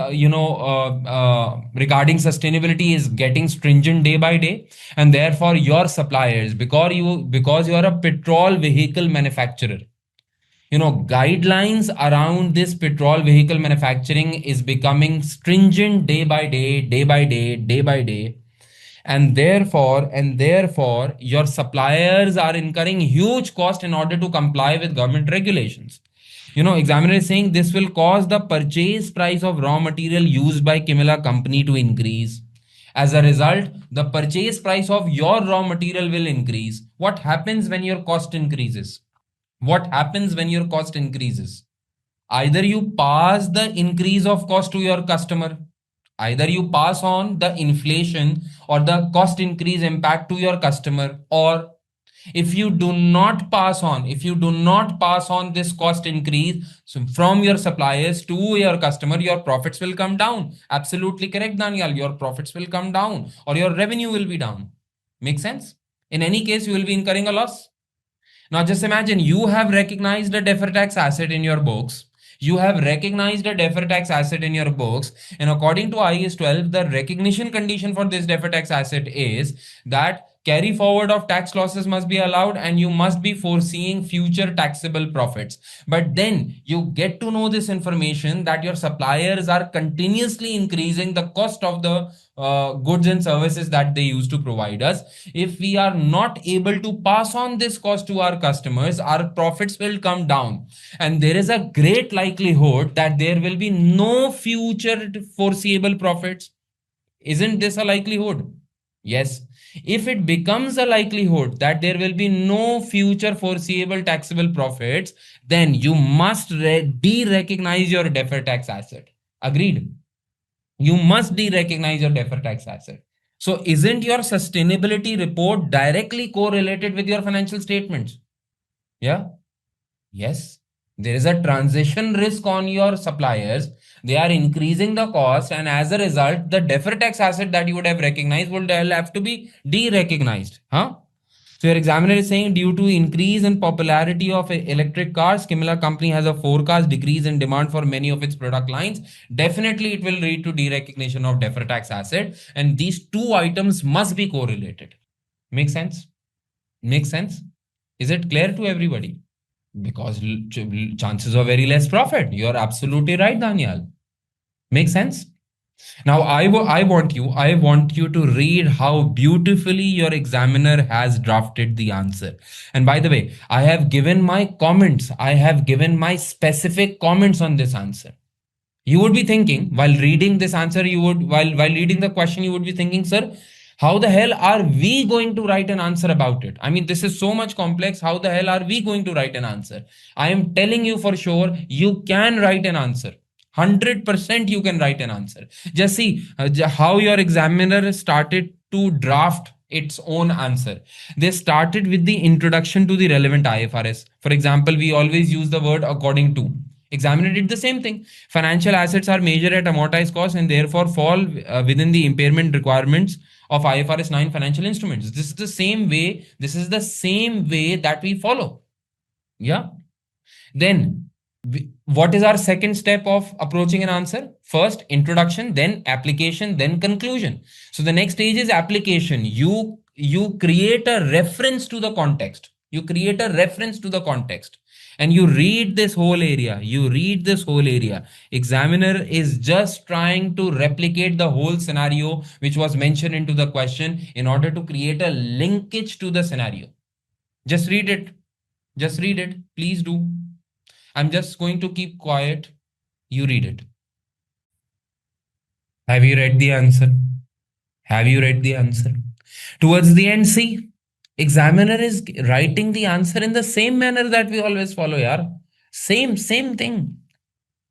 regarding sustainability is getting stringent day by day, and therefore your suppliers, because you are a petrol vehicle manufacturer, guidelines around this petrol vehicle manufacturing is becoming stringent day by day, day by day, day by day. And therefore your suppliers are incurring huge cost in order to comply with government regulations. Examiner is saying this will cause the purchase price of raw material used by Kimimila company to increase. As a result, the purchase price of your raw material will increase. What happens when your cost increases? What happens when your cost increases? Either you pass the increase of cost to your customer, either you pass on the inflation or the cost increase impact to your customer, or if you do not pass on this cost increase from your suppliers to your customer, your profits will come down. Absolutely correct, Daniel. Your profits will come down or your revenue will be down. Make sense? In any case, you will be incurring a loss. Now just imagine you have recognized a deferred tax asset in your books. You have recognized a deferred tax asset in your books, and according to IAS 12, the recognition condition for this deferred tax asset is that carry forward of tax losses must be allowed and you must be foreseeing future taxable profits. But then you get to know this information that your suppliers are continuously increasing the cost of the goods and services that they use to provide us. If we are not able to pass on this cost to our customers, our profits will come down, and there is a great likelihood that there will be no future foreseeable profits. Isn't this a likelihood? Yes. If it becomes a likelihood that there will be no future foreseeable taxable profits, then you must de-recognize your deferred tax asset. Agreed? You must de-recognize your deferred tax asset. So isn't your sustainability report directly correlated with your financial statements? Yeah. Yes. There is a transition risk on your suppliers. They are increasing the cost, and as a result, the deferred tax asset that you would have recognized would have to be de-recognized. Huh? So your examiner is saying due to increase in popularity of electric cars, Kimimila company has a forecast decrease in demand for many of its product lines. Definitely it will lead to derecognition of deferred tax asset, and these two items must be correlated. Make sense? Make sense? Is it clear to everybody? Because chances of very less profit. You're absolutely right, Daniel. Make sense? Now, I want you to read how beautifully your examiner has drafted the answer. And by the way, I have given my comments. I have given my specific comments on this answer. You would be thinking while reading this answer, while reading the question, you would be thinking, sir, How the hell are we going to write an answer about it? I mean, this is so much complex. How the hell are we going to write an answer? I am telling you for sure, you can write an answer. 100% you can write an answer. Just see how your examiner started to draft its own answer. They started with the introduction to the relevant IFRS. For example, we always use the word according to. Examiner did the same thing. Financial assets are measured at amortized cost and therefore fall within the impairment requirements of IFRS 9 financial instruments. This is the same way. This is the same way that we follow. Yeah. Then what is our second step of approaching an answer? First, introduction, then application, then conclusion. So the next stage is application. You create a reference to the context. You create a reference to the context. And you read this whole area. You read this whole area. Examiner is just trying to replicate the whole scenario which was mentioned into the question in order to create a linkage to the scenario. Just read it. Just read it. Please do. I'm just going to keep quiet. You read it. Have you read the answer? Have you read the answer? Towards the end, see, examiner is writing the answer in the same manner that we always follow, yaar. Same thing.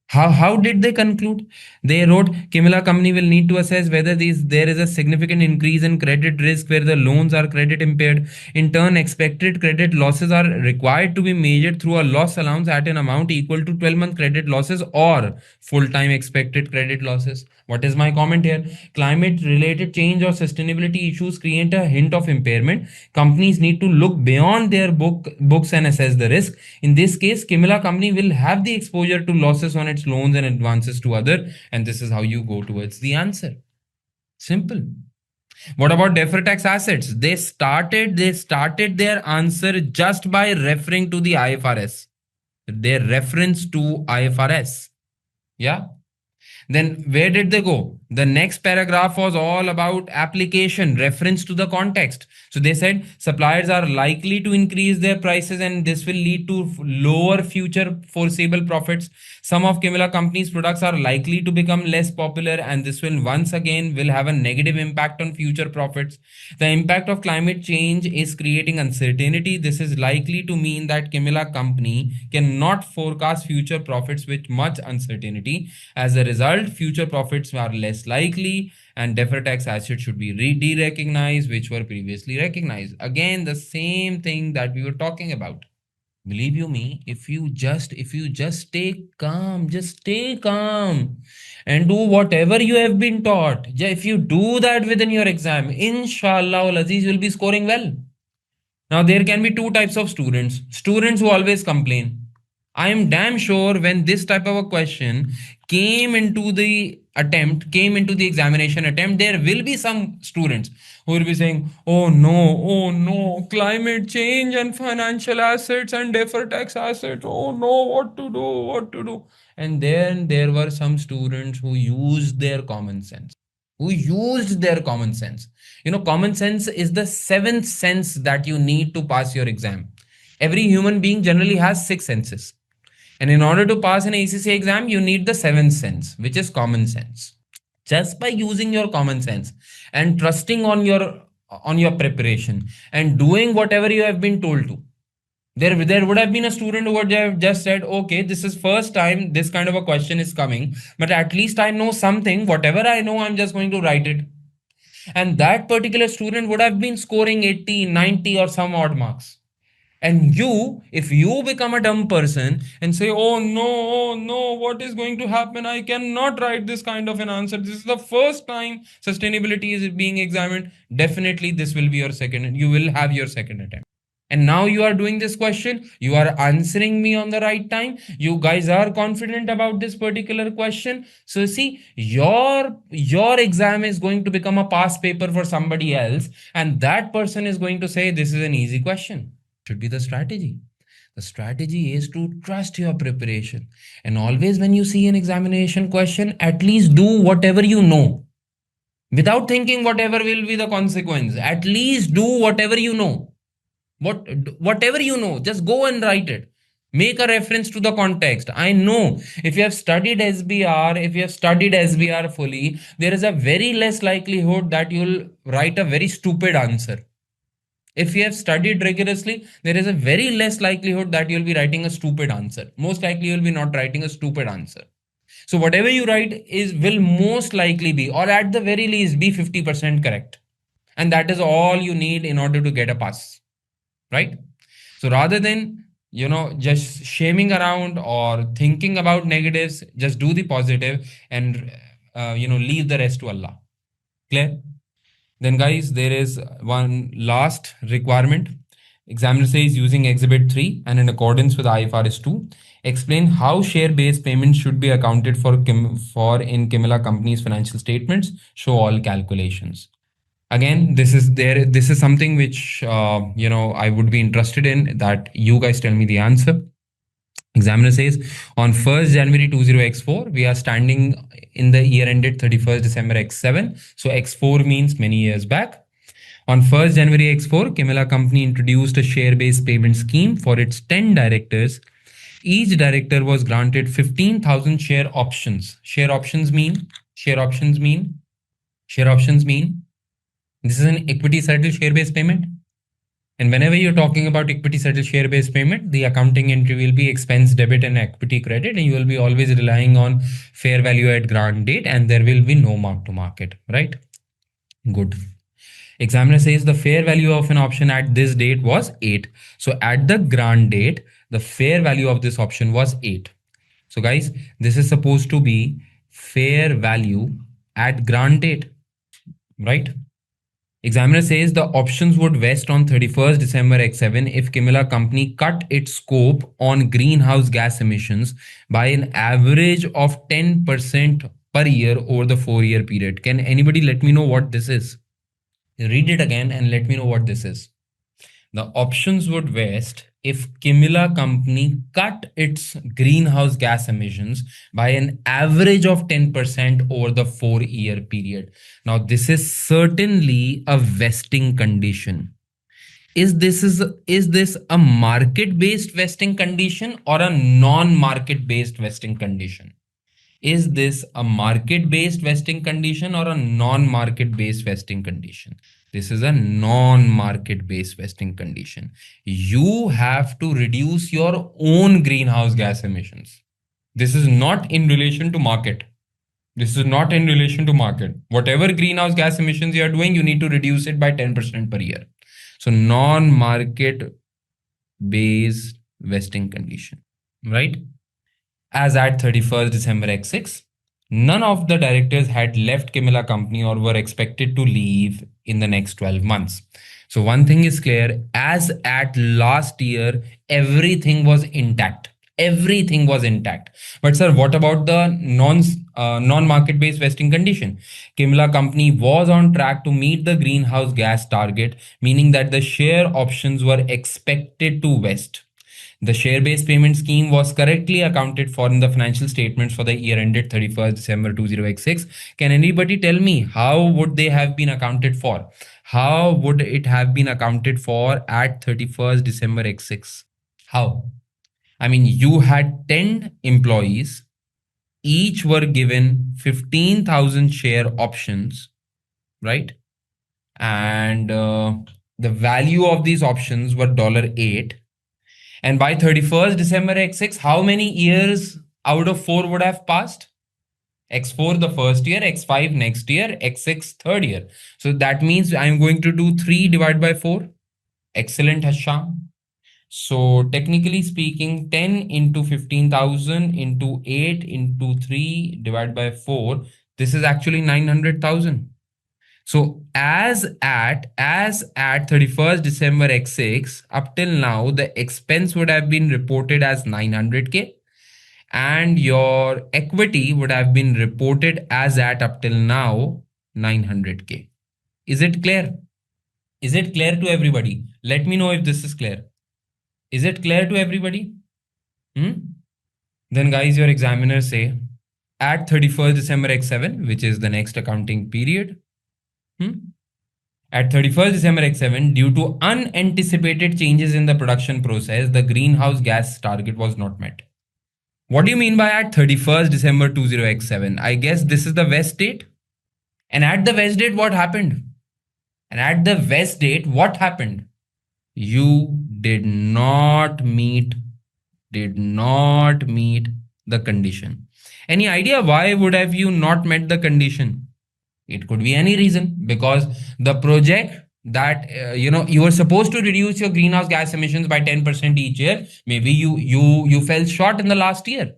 How did they conclude? They wrote, Kimimila company will need to assess whether there is a significant increase in credit risk where the loans are credit impaired. In turn, expected credit losses are required to be measured through a loss allowance at an amount equal to 12-month credit losses or full-time expected credit losses. What is my comment here? Climate-related change or sustainability issues create a hint of impairment. Companies need to look beyond their books and assess the risk. In this case, Kimimila company will have the exposure to losses on its loans and advances to other, and this is how you go towards the answer. Simple. What about deferred tax assets? They started their answer just by referring to the IFRS. Their reference to IFRS. Yeah. Then where did they go? The next paragraph was all about application, reference to the context. So they said suppliers are likely to increase their prices and this will lead to lower future foreseeable profits. Some of Kimimila company's products are likely to become less popular and this will once again will have a negative impact on future profits. The impact of climate change is creating uncertainty. This is likely to mean that Kimimila company cannot forecast future profits with much uncertainty. As a result, future profits are less likely and deferred tax assets should be de-recognized which were previously recognized. Again, the same thing that we were talking about. Believe you me, if you just stay calm, and do whatever you have been taught. If you do that within your exam, inshallah Aziz will be scoring well. Now there can be two types of students. Students who always complain. I am damn sure when this type of a question came into the examination attempt, there will be some students who will be saying, oh no, climate change and financial assets and deferred tax assets. Oh no, what to do? And then there were some students who used their common sense. Common sense is the seventh sense that you need to pass your exam. Every human being generally has six senses. And in order to pass an ACCA exam, you need the seventh sense, which is common sense. Just by using your common sense and trusting on your preparation and doing whatever you have been told to, there would have been a student who would have just said, okay, this is first time this kind of a question is coming, but at least I know something. Whatever I know, I'm just going to write it. And that particular student would have been scoring 80, 90 or some odd marks. And if you become a dumb person and say, oh no, what is going to happen? I cannot write this kind of an answer. This is the first time sustainability is being examined. Definitely this will be your second, you will have your second attempt. And now you are doing this question. You are answering me on the right time. You guys are confident about this particular question. So see, your exam is going to become a past paper for somebody else. And that person is going to say, this is an easy question. Should be the strategy. The strategy is to trust your preparation. And always when you see an examination question, at least do whatever you know. Without thinking whatever will be the consequence. At least do whatever you know. Whatever you know, just go and write it. Make a reference to the context. I know if you have studied SBR, if you have studied SBR fully, there is a very less likelihood that you'll write a very stupid answer. If you have studied rigorously, there is a very less likelihood that you'll be writing a stupid answer. Most likely you'll be not writing a stupid answer. So whatever you write is will most likely be, or at the very least be 50% correct. And that is all you need in order to get a pass, right? So rather than, just shaming around or thinking about negatives, just do the positive and, leave the rest to Allah. Clear? Then guys, there is one last requirement. Examiner says using Exhibit 3 and in accordance with IFRS 2, explain how share-based payments should be accounted for in Kimimila Company's financial statements. Show all calculations. Again, this is something which I would be interested in, that you guys tell me the answer. Examiner says on 1st January 20x4, we are standing in the year ended 31st December x7. So x4 means many years back. On 1st January x4, Kimimila Company introduced a share-based payment scheme for its 10 directors. Each director was granted 15,000 share options. Share options mean this is an equity settled share-based payment. And whenever you're talking about equity settled share-based payment, the accounting entry will be expense debit and equity credit, and you will be always relying on fair value at grant date, and there will be no mark to market, right? Good. Examiner says the fair value of an option at this date was 8. So at the grant date, the fair value of this option was 8. So guys, this is supposed to be fair value at grant date, right? Examiner says the options would vest on 31st December x7 if Kimimila Company cut its scope on greenhouse gas emissions by an average of 10% per year over the 4-year period. Can anybody let me know what this is? Read it again and let me know what this is. The options would vest if Kimimila Company cut its greenhouse gas emissions by an average of 10% over the 4-year period. Now, this is certainly a vesting condition. Is this a market-based vesting condition or a non-market-based vesting condition? Is this a market-based vesting condition or a non-market-based vesting condition? This is a non-market-based vesting condition. You have to reduce your own greenhouse gas emissions. This is not in relation to market. This is not in relation to market. Whatever greenhouse gas emissions you are doing, you need to reduce it by 10% per year. So non-market-based vesting condition, right? As at 31st December x6, none of the directors had left Kimimila Company or were expected to leave in the next 12 months. So one thing is clear, as at last year, everything was intact. Everything was intact. But sir, what about the non-market based vesting condition? Kimimila Company was on track to meet the greenhouse gas target, meaning that the share options were expected to vest. The share-based payment scheme was correctly accounted for in the financial statements for the year ended 31st December 20x6. Can anybody tell me how would they have been accounted for? How would it have been accounted for at 31st December x6? How? I mean, you had 10 employees, each were given 15,000 share options, right? And the value of these options were $8. And by 31st December x6, how many years out of 4 would have passed? X4 the first year, X5 next year, X6 third year. So that means I'm going to do 3 divided by 4. Excellent, Hasham. So technically speaking, 10 into 15,000 into 8 into 3 divided by 4. This is actually 900,000. So as at 31st December x6, up till now, the expense would have been reported as 900K and your equity would have been reported as at up till now 900K. Is it clear? Is it clear to everybody? Let me know if this is clear. Is it clear to everybody? Then guys, your examiners say at 31st December x7, which is the next accounting period, At 31st December X7, due to unanticipated changes in the production process, the greenhouse gas target was not met. What do you mean by at 31st December 20X7? I guess this is the West date. And at the West date, what happened? And at the West date, what happened? You did not meet the condition. Any idea why would have you not met the condition? It could be any reason, because the project that you were supposed to reduce your greenhouse gas emissions by 10% each year, maybe you fell short in the last year.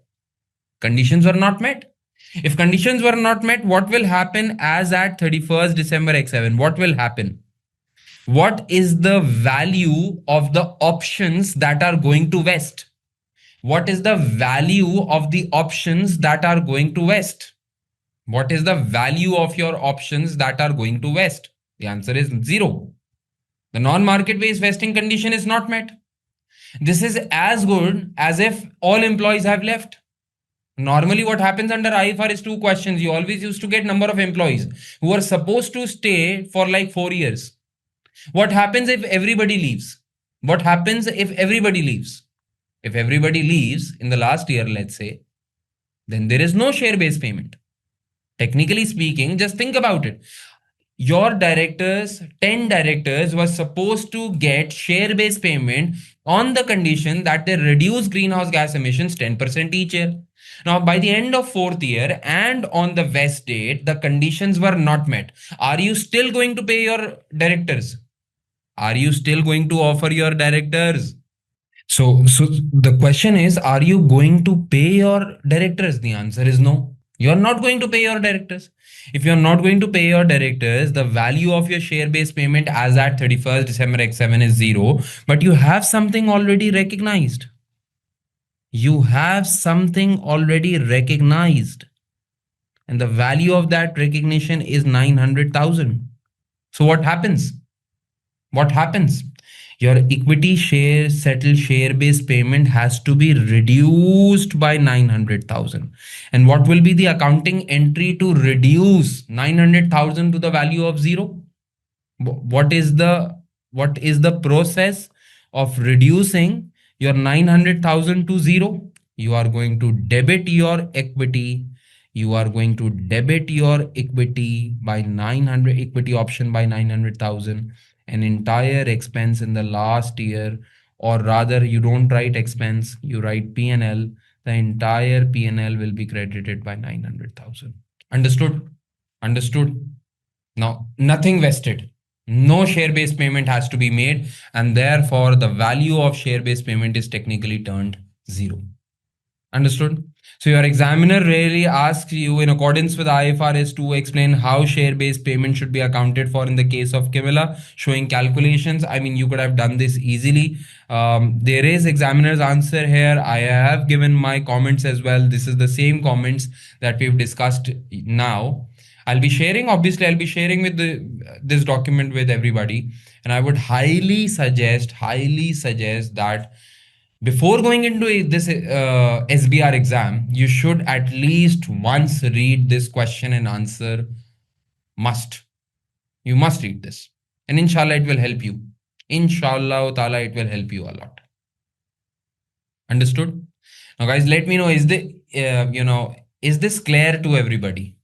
Conditions were not met. If conditions were not met, what will happen as at 31st December X7? What will happen? What is the value of the options that are going to West? What is the value of the options that are going to West? What is the value of your options that are going to West? The answer is 0. The non-market based vesting condition is not met. This is as good as if all employees have left. Normally what happens under IFR is 2 questions. You always used to get number of employees who are supposed to stay for like 4 years. What happens if everybody leaves? What happens if everybody leaves? If everybody leaves in the last year, let's say, then there is no share-based payment. Technically speaking, just think about it. Your directors, 10 directors were supposed to get share-based payment on the condition that they reduce greenhouse gas emissions 10% each year. Now, by the end of 4th year and on the West date, the conditions were not met. Are you still going to pay your directors? Are you still going to offer your directors? So the question is, are you going to pay your directors? The answer is no. You're not going to pay your directors. If you're not going to pay your directors, the value of your share-based payment as at 31st December X7 is 0, but you have something already recognized. You have something already recognized. And the value of that recognition is 900,000. So what happens? What happens? Your equity share settled share-based payment has to be reduced by 900,000. And what will be the accounting entry to reduce 900,000 to the value of 0? What is the process of reducing your 900,000 to 0? You are going to debit your equity. You are going to debit your equity by 900, equity option by 900,000. An entire expense in the last year, or rather you don't write expense, you write P&L. The entire P&L will be credited by 900,000. Understood? Understood? Now, nothing vested. No share-based payment has to be made, and therefore the value of share-based payment is technically turned 0. Understood? So your examiner rarely asks you in accordance with IFRS to explain how share-based payment should be accounted for in the case of Kimimila, showing calculations. I mean, you could have done this easily. There is examiner's answer here. I have given my comments as well. This is the same comments that we've discussed now. I'll be sharing with this document with everybody. And I would highly suggest that before going into this SBR exam, you should at least once read this question and answer. You must read this. And inshallah, it will help you. Inshallah ta'ala, it will help you a lot. Understood? Now guys, let me know, is this clear to everybody?